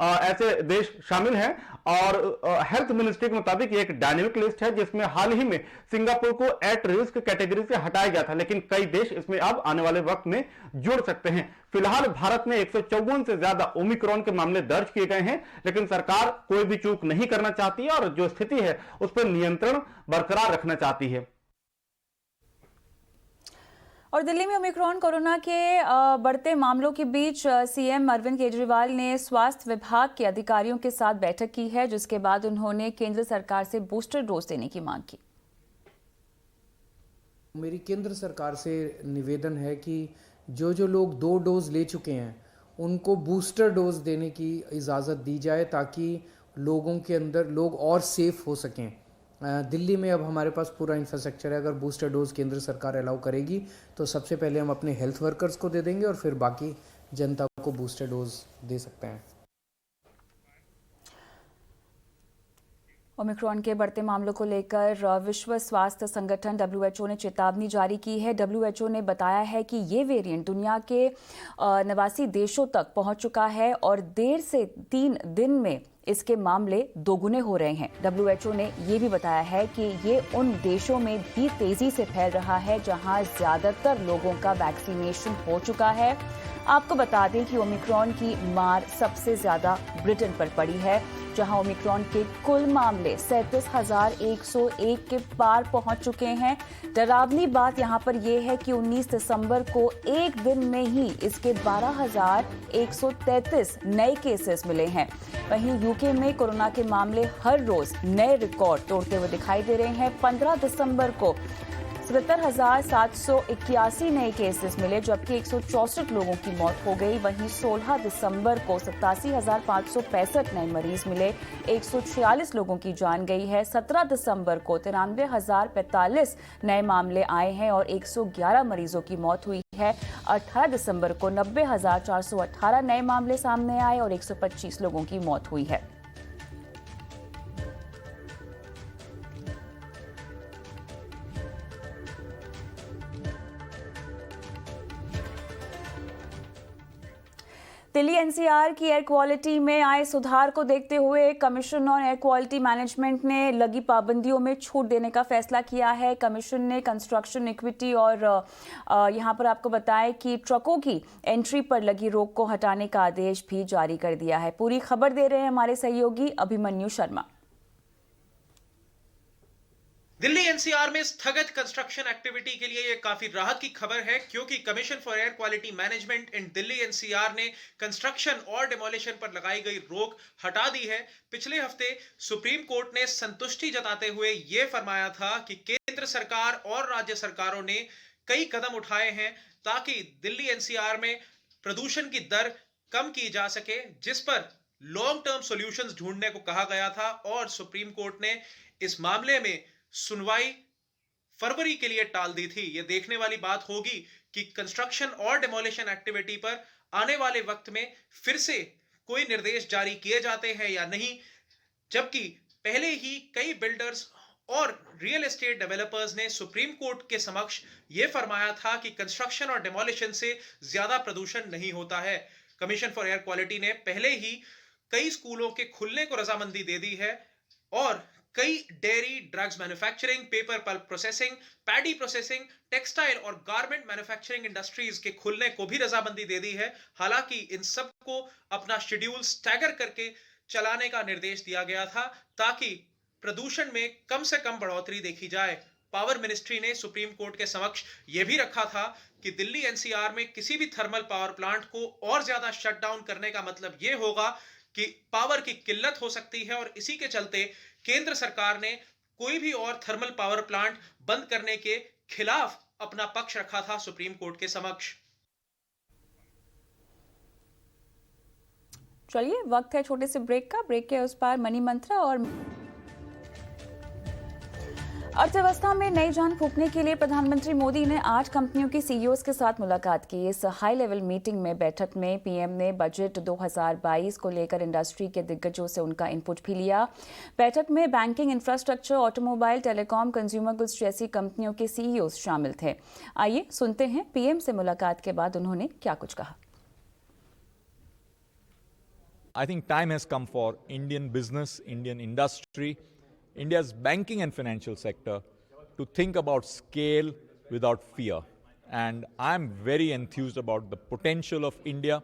ऐसे देश शामिल हैं। और हेल्थ मिनिस्ट्री के मुताबिक ये एक डायनेमिक लिस्ट है जिसमें हाल ही में सिंगापुर को एट रिस्क कैटेगरी से हटाया गया था, लेकिन कई देश इसमें अब आने वाले वक्त में जुड़ सकते हैं। फिलहाल भारत में 154 से ज्यादा ओमिक्रॉन के मामले दर्ज किए गए हैं, लेकिन सरकार कोई भी चूक नहीं करना चाहती है और जो स्थिति है उस पर नियंत्रण बरकरार रखना चाहती है। और दिल्ली में ओमिक्रॉन कोरोना के बढ़ते मामलों के बीच सीएम अरविंद केजरीवाल ने स्वास्थ्य विभाग के अधिकारियों के साथ बैठक की है, जिसके बाद उन्होंने केंद्र सरकार से बूस्टर डोज देने की मांग की। मेरी केंद्र सरकार से निवेदन है कि जो लोग 2 डोज ले चुके हैं उनको बूस्टर डोज देने की इजाज़त दी जाए, ताकि लोगों के अंदर लोग और सेफ हो सकें। दिल्ली में अब हमारे पास पूरा इंफ्रास्ट्रक्चर है। अगर बूस्टर डोज केंद्र सरकार अलाउ करेगी तो सबसे पहले हम अपने हेल्थ वर्कर्स को दे देंगे और फिर बाकी जनता को बूस्टर डोज दे सकते हैं। ओमिक्रॉन के बढ़ते मामलों को लेकर विश्व स्वास्थ्य संगठन WHO ने चेतावनी जारी की है। WHO ने बताया है कि ये वेरिएंट दुनिया के 89 देशों तक पहुंच चुका है और देर से 3 दिन में इसके मामले दोगुने हो रहे हैं। WHO ने ये भी बताया है कि ये उन देशों में भी तेजी से फैल रहा है जहां ज्यादातर लोगों का वैक्सीनेशन हो चुका है। आपको बता दें कि ओमिक्रॉन की मार सबसे ज्यादा ब्रिटेन पर पड़ी है, जहां ओमिक्रॉन के कुल मामले 37,101 के पार पहुंच चुके हैं। डरावनी बात यहां पर यह है कि 19 दिसंबर को एक दिन में ही इसके 12,133 नए केसेस मिले हैं। वहीं यूके में कोरोना के मामले हर रोज नए रिकॉर्ड तोड़ते हुए दिखाई दे रहे हैं। 15 दिसंबर को 77,781 नए केसेस मिले, जबकि 164 लोगों की मौत हो गई। वहीं 16 दिसंबर को 87,565 नए मरीज मिले, 146 लोगों की जान गई है। 17 दिसंबर को 93,045 नए मामले आए हैं और 111 मरीजों की मौत हुई है। 18 दिसंबर को 90,418 नए मामले सामने आए और 125 लोगों की मौत हुई है। दिल्ली एनसीआर की एयर क्वालिटी में आए सुधार को देखते हुए commission on air quality management ने लगी पाबंदियों में छूट देने का फैसला किया है। कमीशन ने कंस्ट्रक्शन इक्विटी और यहां पर आपको बताएं कि ट्रकों की एंट्री पर लगी रोक को हटाने का आदेश भी जारी कर दिया है। पूरी खबर दे रहे हैं हमारे सहयोगी अभिमन्यु शर्मा। दिल्ली एनसीआर में स्थगित कंस्ट्रक्शन एक्टिविटी के लिए यह काफी राहत की खबर है, क्योंकि commission for air quality management in Delhi NCR ने कंस्ट्रक्शन और डिमोलिशन पर लगाई गई रोक हटा दी है। पिछले हफ्ते सुप्रीम कोर्ट ने संतुष्टि जताते हुए यह फरमाया था कि केंद्र सरकार और राज्य सरकारों ने कई कदम उठाए हैं ताकि दिल्ली एनसीआर में प्रदूषण की दर कम की जा सके, जिस पर लॉन्ग टर्म सॉल्यूशंस ढूंढने को कहा गया था। और सुप्रीम कोर्ट ने इस मामले में सुनवाई फरवरी के लिए टाल दी थी। यह देखने वाली बात होगी कि कंस्ट्रक्शन और डिमोलिशन एक्टिविटी पर आने वाले वक्त में फिर से कोई निर्देश जारी किए जाते हैं या नहीं, जबकि पहले ही कई बिल्डर्स और रियल एस्टेट डेवलपर्स ने सुप्रीम कोर्ट के समक्ष यह फरमाया था कि कंस्ट्रक्शन और डिमोलिशन से ज्यादा प्रदूषण नहीं होता है। कमीशन फॉर एयर क्वालिटी ने पहले ही कई स्कूलों के खुलने को रजामंदी दे दी है और कई dairy, drugs manufacturing, paper pulp processing, paddy processing, textile और गारमेंट मैन्युफैक्चरिंग इंडस्ट्रीज के खुलने को भी रजामंदी दे दी है। हालांकि इन सब को अपना शेड्यूल स्टैगर करके चलाने का निर्देश दिया गया था ताकि प्रदूषण में कम से कम बढ़ोतरी देखी जाए। पावर मिनिस्ट्री ने सुप्रीम कोर्ट के समक्ष यह भी रखा था कि दिल्ली एनसीआर में किसी भी थर्मल पावर प्लांट को और ज्यादा शटडाउन करने का मतलब यह होगा कि पावर की किल्लत हो सकती है और इसी के चलते केंद्र सरकार ने कोई भी और थर्मल पावर प्लांट बंद करने के खिलाफ अपना पक्ष रखा था सुप्रीम कोर्ट के समक्ष। चलिए, वक्त है छोटे से ब्रेक का। ब्रेक के उस पार मनी मंत्रा और अर्थव्यवस्था में नई जान फूंकने के लिए प्रधानमंत्री मोदी ने 8 कंपनियों की सीईओज के साथ मुलाकात की। इस हाई लेवल मीटिंग में बैठक में पीएम ने बजट 2022 को लेकर इंडस्ट्री के दिग्गजों से उनका इनपुट भी लिया। बैठक में banking, infrastructure, automobile, telecom, consumer goods जैसी कंपनियों के सीईओज शामिल थे। आइए सुनते हैं पीएम से मुलाकात के बाद उन्होंने क्या कुछ कहा। I think time has come for Indian business, Indian industry, India's banking and financial sector to think about scale without fear. And I'm very enthused about the potential of India,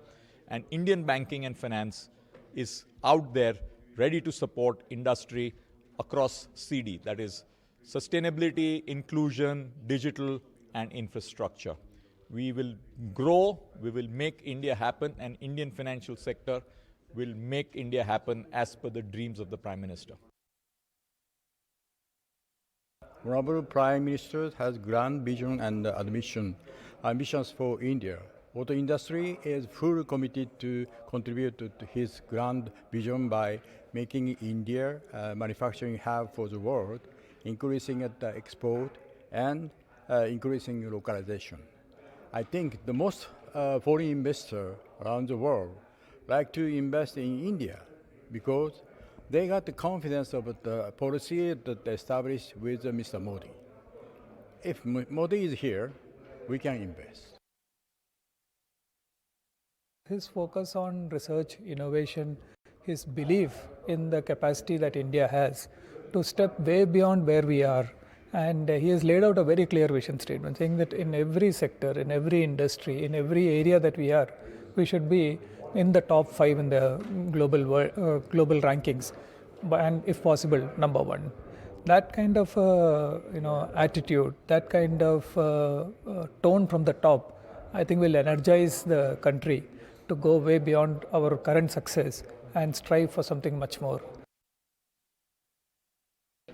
and Indian banking and finance is out there ready to support industry across CD, that is sustainability, inclusion, digital and infrastructure. We will grow, we will make India happen, and Indian financial sector will make India happen as per the dreams of the Prime Minister. Honorable Prime Minister has grand vision and ambitions for India. Auto industry is fully committed to contribute to his grand vision by making India a manufacturing hub for the world, increasing the export and increasing localization. I think the most foreign investors around the world like to invest in India because they got the confidence of the policy that they established with Mr. Modi. If Modi is here, we can invest. His focus on research, innovation, his belief in the capacity that India has to step way beyond where we are. And he has laid out a very clear vision statement saying that in every sector, in every industry, in every area that we are, we should be in the top 5 in the global rankings, and if possible, number 1. That kind of attitude, that kind of tone from the top, I think will energize the country to go way beyond our current success and strive for something much more.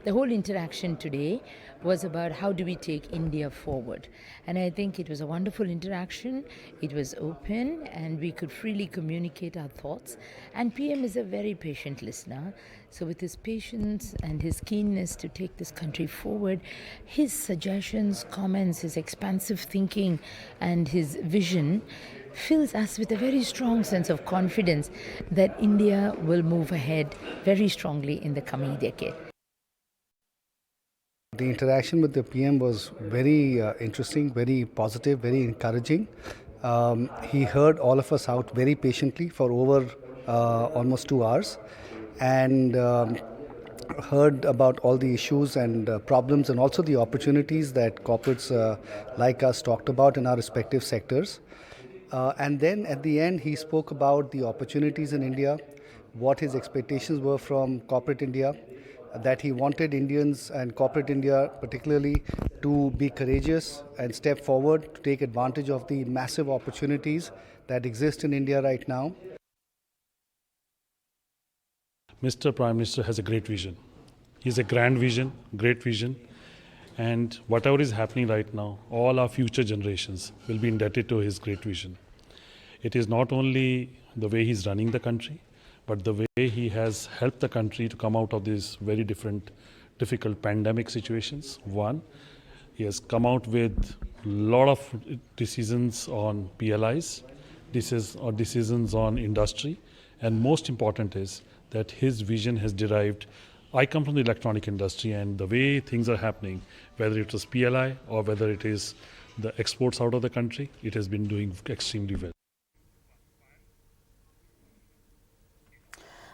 The whole interaction today was about how do we take India forward. And I think it was a wonderful interaction. It was open and we could freely communicate our thoughts. And PM is a very patient listener. So with his patience and his keenness to take this country forward, his suggestions, comments, his expansive thinking and his vision fills us with a very strong sense of confidence that India will move ahead very strongly in the coming decade. The interaction with the PM was very interesting, very positive, very encouraging. He heard all of us out very patiently for over almost 2 hours and heard about all the issues and problems and also the opportunities that corporates like us talked about in our respective sectors. And then at the end, he spoke about the opportunities in India, what his expectations were from corporate India, that he wanted Indians and corporate India particularly to be courageous and step forward to take advantage of the massive opportunities that exist in India right now. Mr. Prime Minister has a great vision. He has a grand vision, great vision, and whatever is happening right now, all our future generations will be indebted to his great vision. It is not only the way he's running the country, but the way he has helped the country to come out of these very difficult pandemic situations. One, he has come out with a lot of decisions on PLIs, decisions on industry, and most important is that his vision has derived. I come from the electronic industry, and the way things are happening, whether it was PLI or whether it is the exports out of the country, it has been doing extremely well.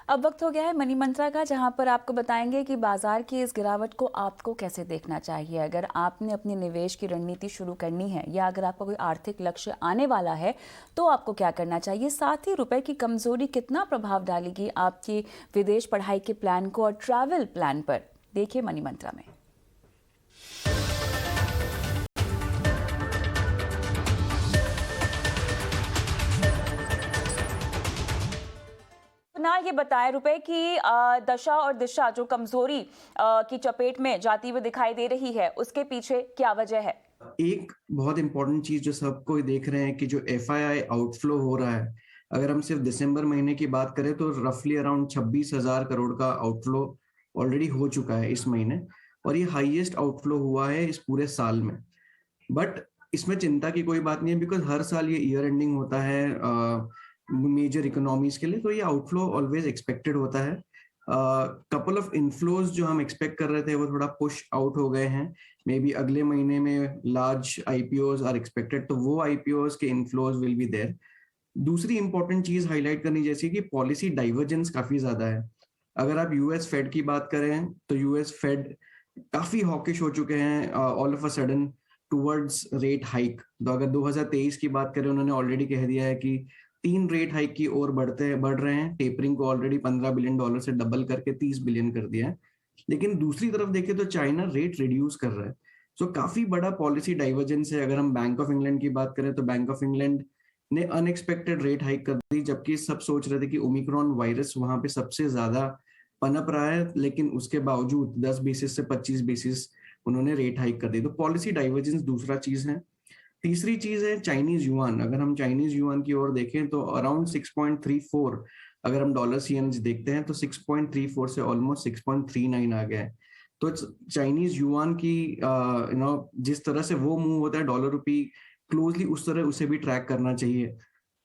अब वक्त हो गया है money मंत्रा का, जहां पर आपको बताएंगे कि बाजार की इस गिरावट को आपको कैसे देखना चाहिए। अगर आपने अपने निवेश की रणनीति शुरू करनी है या अगर आपका कोई आर्थिक लक्ष्य आने वाला है तो आपको क्या करना चाहिए। साथ ही रुपए की कमजोरी कितना प्रभाव डालेगी आपकी विदेश पढ़ाई के प्लान को और ट्रैवल प्लान पर, देखिए मनी मंत्रा में। ये बताएं, रुपए की दशा और दिशा जो कमजोरी की चपेट में जाती हुई दिखाई दे रही है, उसके पीछे क्या वजह है? एक बहुत इंपॉर्टेंट चीज जो सबको देख रहे हैं कि जो FII आउटफ्लो हो रहा है, अगर हम सिर्फ दिसंबर महीने की बात करें तो रफली अराउंड 26,000 करोड़ का आउटफ्लो ऑलरेडी हो चुका है इस महीने, और ये हाईएस्ट आउटफ्लो हुआ है इस पूरे साल में। बट इसमें चिंता की कोई बात नहीं है, बिकॉज हर साल ये ईयर एंडिंग होता है मेजर इकोनॉमीज के लिए, तो ये आउटफ्लो ऑलवेज एक्सपेक्टेड होता है। कपल ऑफ इनफ्लोज जो हम एक्सपेक्ट कर रहे थे वो थोड़ा पुश आउट हो गए हैं। मे बी अगले महीने में लार्ज IPOs आर एक्सपेक्टेड, तो वो IPOs के इनफ्लोज विल बी देयर। दूसरी इंपॉर्टेंट चीज हाईलाइट करनी जैसी कि पॉलिसी डाइवर्जेंस काफी ज्यादा है। अगर आप US फेड की बात करें तो US फेड काफी हॉकिश हो चुके हैं all of a sudden towards rate hike. तो अगर 2023 की बात करें, उन्होंने ऑलरेडी कह दिया है कि 3 रेट हाइक की ओर बढ़ रहे हैं। टेपरिंग को ऑलरेडी $15 बिलियन से डबल करके 30 बिलियन कर दिया है। लेकिन दूसरी तरफ देखें तो चाइना रेट रिड्यूस कर रहा है, सो काफी बड़ा पॉलिसी डाइवर्जेंस है। अगर हम बैंक ऑफ इंग्लैंड की बात करें तो बैंक ऑफ इंग्लैंड ने अनएक्सपेक्टेड रेट हाइक कर दी, जबकि सब सोच रहे थे कि ओमिक्रॉन वायरस वहां पे सबसे ज्यादा पनप रहा है, लेकिन उसके बावजूद 10 बेसिस से 25 बेसिस उन्होंने रेट हाइक कर दी। तो पॉलिसी डाइवर्जेंस दूसरा चीज है। तीसरी चीज है चाइनीज युआन। अगर हम चाइनीज युआन की ओर देखें तो अराउंड 6.34, अगर हम डॉलर CNH देखते हैं तो 6.34 से ऑलमोस्ट 6.39 आ गया है। तो चाइनीज युआन की जिस तरह से वो मूव होता है डॉलर रुपी क्लोजली, उस तरह उसे भी ट्रैक करना चाहिए।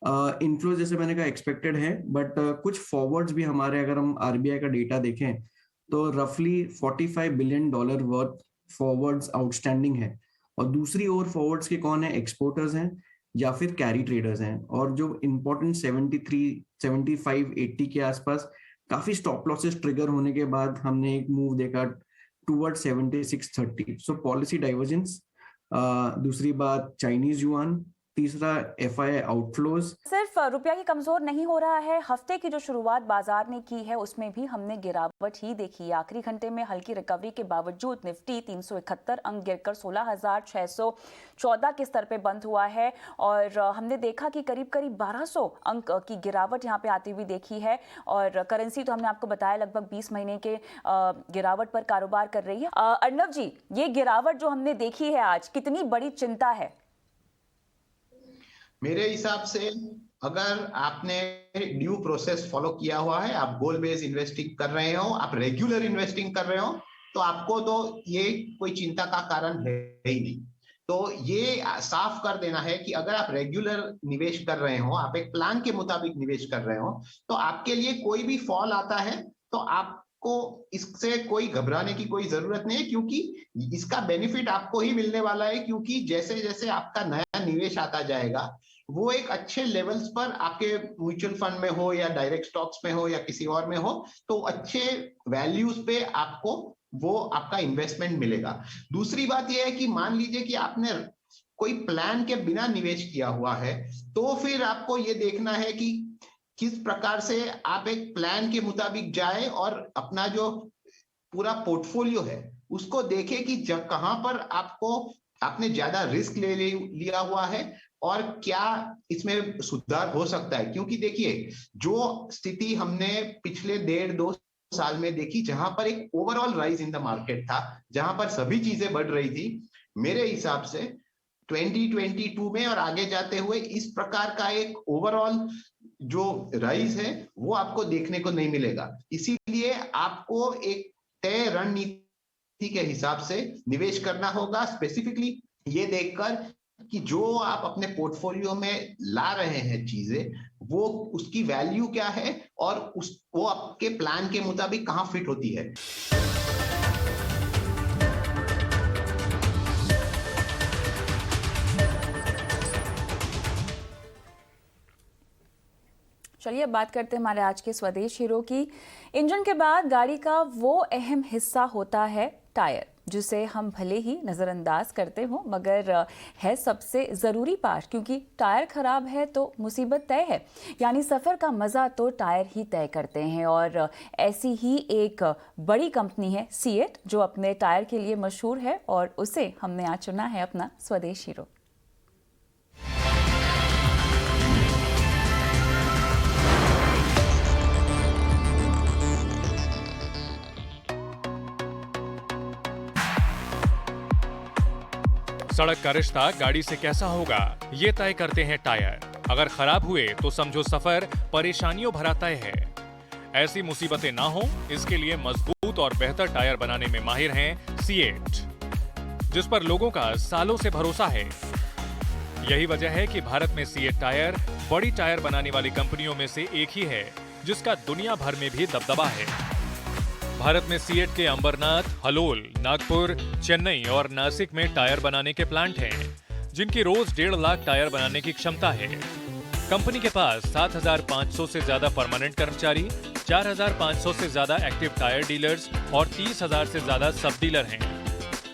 इनफ्लोज जैसे मैंने कहा एक्सपेक्टेड है, बट कुछ फॉरवर्ड्स भी हमारे, अगर हम आरबीआई का डेटा देखें तो रफली $45 बिलियन वर्थ फॉरवर्ड्स आउटस्टैंडिंग है। और दूसरी ओर फॉरवर्ड्स के कौन है, एक्सपोर्टर्स हैं या फिर कैरी ट्रेडर्स हैं। और जो इम्पोर्टेंट 73, 75, 80 के आसपास काफी स्टॉप लॉसेस ट्रिगर होने के बाद हमने एक मूव देखा टूवर्ड 76.30। सो पॉलिसी डाइवर्जेंस, दूसरी बात चाइनीज युआन, तीसरा एफआईआई आउटफ्लोज। सिर्फ रुपया ही कमजोर नहीं हो रहा है, हफ्ते की जो शुरुआत बाजार ने की है उसमें भी हमने गिरावट ही देखी है। आखिरी घंटे में हल्की रिकवरी के बावजूद निफ्टी 371 अंक गिरकर 16,614 के स्तर पे बंद हुआ है और हमने देखा कि करीब 1200 अंक की गिरावट यहाँ पे आती हुई देखी है। और करेंसी तो हमने आपको बताया लगभग 20 महीने के गिरावट पर कारोबार कर रही है। अर्णव जी, ये गिरावट जो हमने देखी है आज, कितनी बड़ी चिंता है? मेरे हिसाब से अगर आपने ड्यू प्रोसेस फॉलो किया हुआ है, आप गोल बेस्ड इन्वेस्टिंग कर रहे हो, आप रेगुलर इन्वेस्टिंग कर रहे हो, तो आपको तो ये कोई चिंता का कारण है ही नहीं। तो ये साफ कर देना है कि अगर आप रेगुलर निवेश कर रहे हो, आप एक प्लान के मुताबिक निवेश कर रहे हो, तो आपके लिए कोई भी फॉल आता है तो आपको इससे कोई घबराने की कोई जरूरत नहीं है, क्योंकि इसका बेनिफिट आपको ही मिलने वाला है। क्योंकि जैसे जैसे आपका नया निवेश आता जाएगा, वो एक अच्छे लेवल्स पर आपके म्यूचुअल फंड में हो या डायरेक्ट स्टॉक्स में हो या किसी और में हो, तो अच्छे वैल्यूज पे आपको वो आपका इन्वेस्टमेंट मिलेगा। दूसरी बात यह है कि मान लीजिए कि आपने कोई प्लान के बिना निवेश किया हुआ है, तो फिर आपको ये देखना है कि किस प्रकार से आप एक प्लान के मुताबिक जाए और अपना जो पूरा पोर्टफोलियो है उसको देखे कि कहां पर आपने ज्यादा रिस्क लिया हुआ है और क्या इसमें सुधार हो सकता है। क्योंकि देखिए, जो स्थिति हमने पिछले 1.5-2 साल में देखी, जहां पर एक overall rise in the market था, जहां पर सभी चीजें बढ़ रही थी, मेरे हिसाब से 2022 में और आगे जाते हुए इस प्रकार का एक ओवरऑल जो राइज है वो आपको देखने को नहीं मिलेगा। इसीलिए आपको एक तय रणनीति के हिसाब से निवेश करना होगा, स्पेसिफिकली ये देखकर कि जो आप अपने पोर्टफोलियो में ला रहे हैं चीजें, वो उसकी वैल्यू क्या है और वो आपके प्लान के मुताबिक कहां फिट होती है। चलिए अब बात करते हैं हमारे आज के स्वदेश हीरो की। इंजन के बाद गाड़ी का वो अहम हिस्सा होता है टायर, जिसे हम भले ही नज़रअंदाज करते हो मगर है सबसे ज़रूरी पार्ट, क्योंकि टायर ख़राब है तो मुसीबत तय है। यानी सफ़र का मज़ा तो टायर ही तय करते हैं। और ऐसी ही एक बड़ी कंपनी है सीएट, जो अपने टायर के लिए मशहूर है और उसे हमने आज चुना है अपना स्वदेश हीरो। सड़क का रिश्ता गाड़ी से कैसा होगा, ये तय करते हैं टायर। अगर खराब हुए तो समझो सफर परेशानियों भरा तय है। ऐसी मुसीबतें ना हो, इसके लिए मजबूत और बेहतर टायर बनाने में माहिर हैं सीएट, जिस पर लोगों का सालों से भरोसा है। यही वजह है कि भारत में सीएट टायर बड़ी टायर बनाने वाली कंपनियों में से एक ही है, जिसका दुनिया भर में भी दबदबा है। भारत में सीएट के अंबरनाथ, हलोल, नागपुर, चेन्नई और नासिक में टायर बनाने के प्लांट हैं, जिनकी रोज 1.5 लाख टायर बनाने की क्षमता है। कंपनी के पास 7,500 से ज्यादा परमानेंट कर्मचारी, 4,500 से ज्यादा एक्टिव टायर डीलर्स और 30,000 से ज्यादा सब डीलर हैं।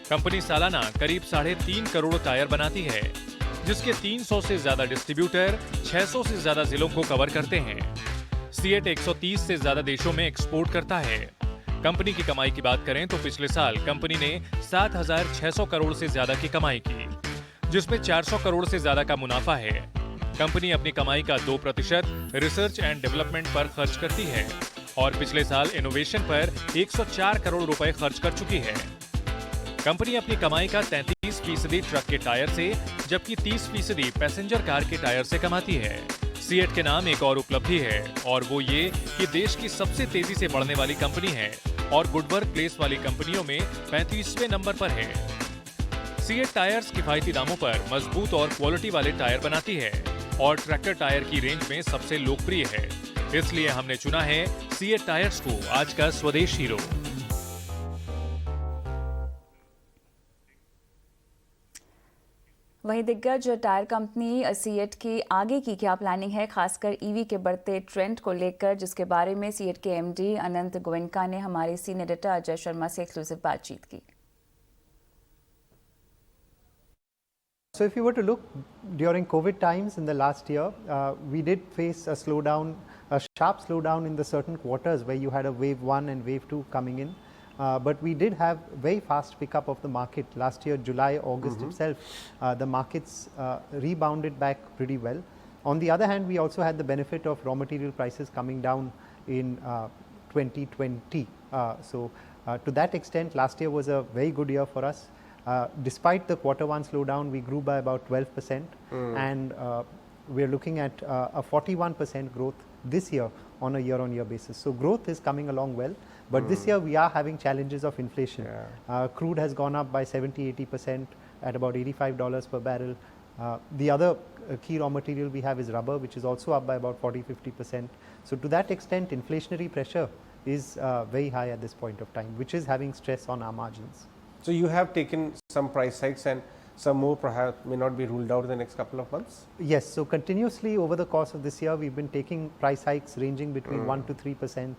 कंपनी सालाना करीब 3.5 करोड़ टायर बनाती है, जिसके 300 से ज्यादा डिस्ट्रीब्यूटर 600 से ज्यादा जिलों को कवर करते हैं। सीएट 130 से ज्यादा देशों में एक्सपोर्ट करता है। कंपनी की कमाई की बात करें तो पिछले साल कंपनी ने 7,600 करोड़ से ज्यादा की कमाई की, जिसमें 400 करोड़ से ज्यादा का मुनाफा है। कंपनी अपनी कमाई का 2% रिसर्च एंड डेवलपमेंट पर खर्च करती है और पिछले साल इनोवेशन पर 104 करोड़ रुपए खर्च कर चुकी है। कंपनी अपनी कमाई का 33% ट्रक के टायर से, जबकि 30% पैसेंजर कार के टायर से कमाती है। सीएट के नाम एक और उपलब्धि है और वो ये कि देश की सबसे तेजी से बढ़ने वाली कंपनी है और गुड वर्क प्लेस वाली कंपनियों में 35वें नंबर पर है। सीएट टायर्स किफायती दामों पर मजबूत और क्वालिटी वाले टायर बनाती है। और ट्रैक्टर टायर की रेंज में सबसे लोकप्रिय है। इसलिए हमने चुना है सीएट टायर्स को आज का स्वदेश हीरो। वहीं दिग्गज टायर कंपनी सीएट की आगे की क्या प्लानिंग है, खासकर ईवी के बढ़ते ट्रेंड को लेकर, जिसके बारे में सीएट के एमडी अनंत गोयनका ने हमारे सीनियर एडिटर अजय शर्मा से एक्सक्लूसिव बातचीत की। So if you were to look during COVID times in the last year, we did face a slowdown, a sharp slowdown in the certain quarters where you had a wave 1 and wave 2 coming in. But we did have very fast pickup of the market last year, July, August itself. The markets rebounded back pretty well. On the other hand, we also had the benefit of raw material prices coming down in 2020. To that extent, last year was a very good year for us. Despite the Q1 slowdown, we grew by about 12%, and we're looking at a 41% growth this year on a year-on-year basis. So growth is coming along well, but this year we are having challenges of inflation. Crude has gone up by 70-80% at about $85 per barrel. The other key raw material we have is rubber, which is also up by about 40-50%. So to that extent, inflationary pressure is very high at this point of time, which is having stress on our margins. So you have taken some price hikes, and some more perhaps may not be ruled out in the next couple of months? Yes, so continuously over the course of this year, we've been taking price hikes ranging between 1 to 3%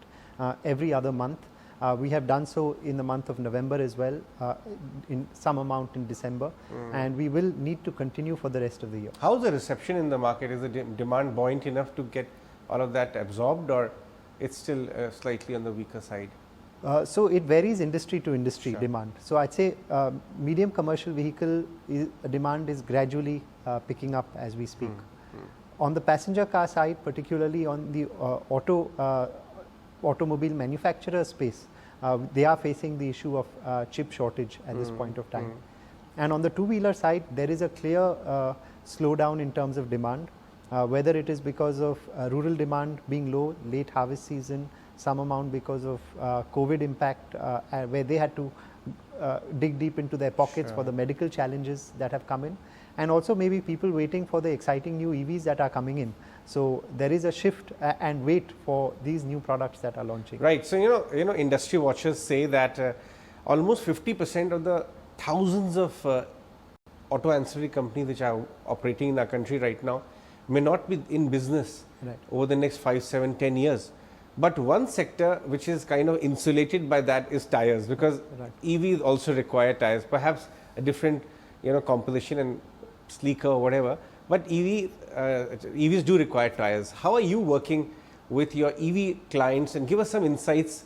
every other month. We have done so in the month of November as well, in some amount in December, and we will need to continue for the rest of the year. How's the reception in the market? Is the demand buoyant enough to get all of that absorbed, or it's still slightly on the weaker side? So it varies industry to industry demand. So I'd say medium commercial vehicle demand is gradually picking up as we speak. On the passenger car side, particularly on the automobile manufacturer space, they are facing the issue of chip shortage at this point of time. And on the two-wheeler side, there is a clear slowdown in terms of demand, whether it is because of rural demand being low, late harvest season, some amount because of COVID impact, where they had to dig deep into their pockets for the medical challenges that have come in, and also maybe people waiting for the exciting new EVs that are coming in. So there is a shift and wait for these new products that are launching. Right. So you know, industry watchers say that almost 50% of the thousands of auto ancillary companies which are operating in our country right now may not be in business over the next 5, 7, 10 years. But one sector which is kind of insulated by that is tires, because EVs also require tires, perhaps a different composition and sleeker or whatever, but EVs do require tires. How are you working with your EV clients, and give us some insights,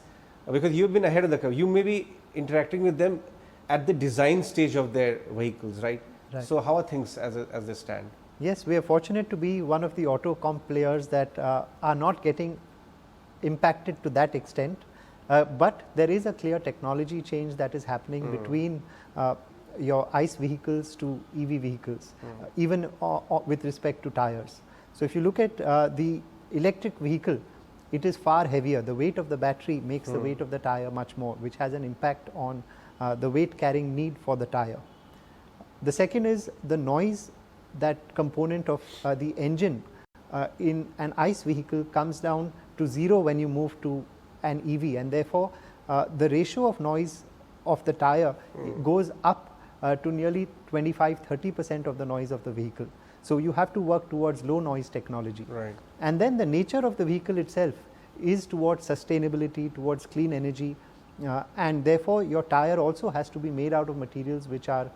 because you've been ahead of the curve. You may be interacting with them at the design stage of their vehicles, right? So how are things as they stand? Yes, we are fortunate to be one of the auto comp players that are not getting impacted to that extent, but there is a clear technology change that is happening between your ICE vehicles to EV vehicles, even with respect to tires. So if you look at the electric vehicle, it is far heavier. The weight of the battery makes the weight of the tire much more, which has an impact on the weight carrying need for the tire. The second is the noise. That component of the engine in an ICE vehicle comes down to zero when you move to an EV, and therefore the ratio of noise of the tire goes up to nearly 25-30% of the noise of the vehicle. So you have to work towards low noise technology. And then the nature of the vehicle itself is towards sustainability, towards clean energy, and therefore your tire also has to be made out of materials which are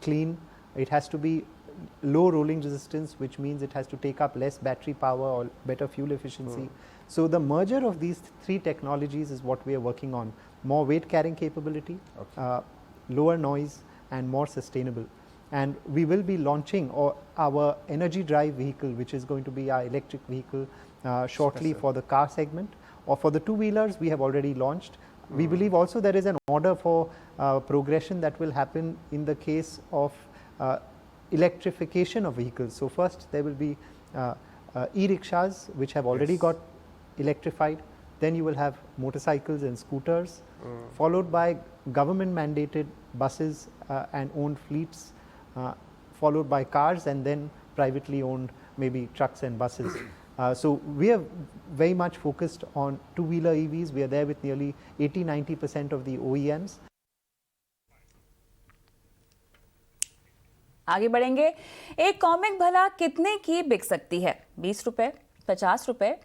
clean. It has to be low rolling resistance, which means it has to take up less battery power or better fuel efficiency. So the merger of these three technologies is what we are working on: more weight carrying capability, lower noise, and more sustainable. And we will be launching our energy drive vehicle, which is going to be our electric vehicle shortly for the car segment. Or for the two-wheelers, we have already launched. We believe also there is an order for progression that will happen in the case of electrification of vehicles. So first there will be e-rickshaws, which have already got electrified. Then you will have motorcycles and scooters, followed by government mandated buses and owned fleets, followed by cars, and then privately owned maybe trucks and buses. So we are very much focused on two-wheeler EVs. We are there with nearly 80-90% of the OEMs. आगे बढ़ेंगे। एक comic भला कितने की बिक सकती है? 20 रुपए, 50 रुपए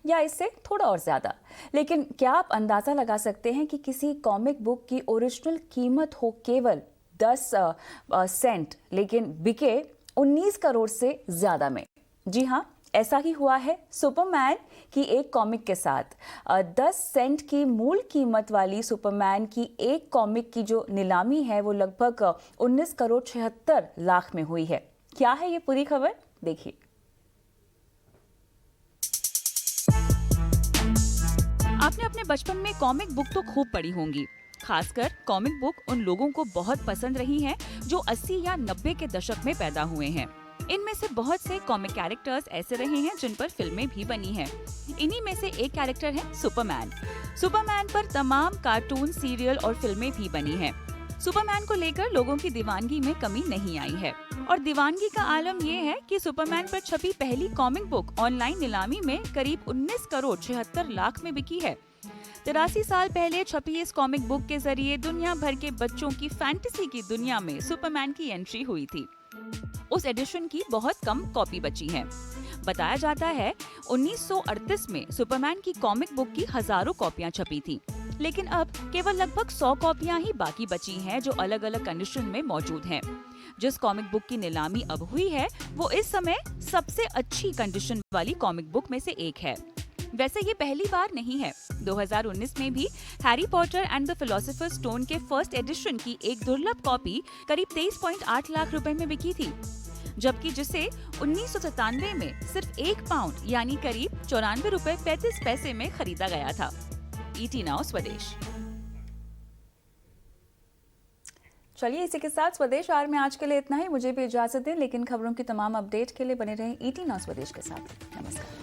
या इससे थोड़ा और ज्यादा? लेकिन क्या आप अंदाजा लगा सकते हैं कि किसी कॉमिक बुक की ओरिजिनल कीमत हो केवल 10 सेंट लेकिन बिके 19 करोड़ से ज्यादा में? जी हाँ, ऐसा ही हुआ है सुपरमैन की एक कॉमिक के साथ। 10 सेंट की मूल कीमत वाली सुपरमैन की एक कॉमिक की जो नीलामी है वो लगभग 19 करोड़ 76 लाख में हुई है। क्या है ये पूरी खबर, देखिए। आपने अपने बचपन में कॉमिक बुक तो खूब पढ़ी होंगी। खासकर कॉमिक बुक उन लोगों को बहुत पसंद रही हैं जो 80 या 90 के दशक में पैदा हुए हैं। इनमें से बहुत से कॉमिक कैरेक्टर्स ऐसे रहे हैं जिन पर फिल्में भी बनी हैं। इन्हीं में से एक कैरेक्टर है सुपरमैन। सुपरमैन पर तमाम कार्टून, सीरियल और फिल्में भी बनी हैं। सुपरमैन को लेकर लोगों की दीवानगी में कमी नहीं आई है और दीवानगी का आलम ये है कि सुपरमैन पर छपी पहली कॉमिक बुक ऑनलाइन नीलामी में करीब 19 करोड़ 76 लाख में बिकी है। 83 साल पहले छपी इस कॉमिक बुक के जरिए दुनिया भर के बच्चों की फैंटेसी की दुनिया में सुपरमैन की एंट्री हुई थी। उस एडिशन की बहुत कम कॉपी बची हैं। बताया जाता है 1938 में सुपरमैन की कॉमिक बुक की हजारों कॉपियां छपी थी, लेकिन अब केवल लगभग 100 कॉपियां ही बाकी बची हैं जो अलग अलग कंडीशन में मौजूद हैं। जिस कॉमिक बुक की नीलामी अब हुई है वो इस समय सबसे अच्छी कंडीशन वाली कॉमिक बुक में से एक है। वैसे ये पहली बार नहीं है। 2019 में भी Harry Potter and the Philosopher's Stone के फर्स्ट एडिशन की एक दुर्लभ कॉपी करीब 23.8 लाख रुपए में बिकी थी, जबकि जिसे 1997 में सिर्फ 1 पाउंड यानी करीब 94 रुपए 35 पैसे में खरीदा गया था। ET नाउ स्वदेश। चलिए इसी के साथ स्वदेश आर में आज के लिए इतना ही। मुझे भी इजाजत दें, लेकिन खबरों की तमाम अपडेट के लिए बने रहें ET नाउ स्वदेश के साथ। नमस्कार।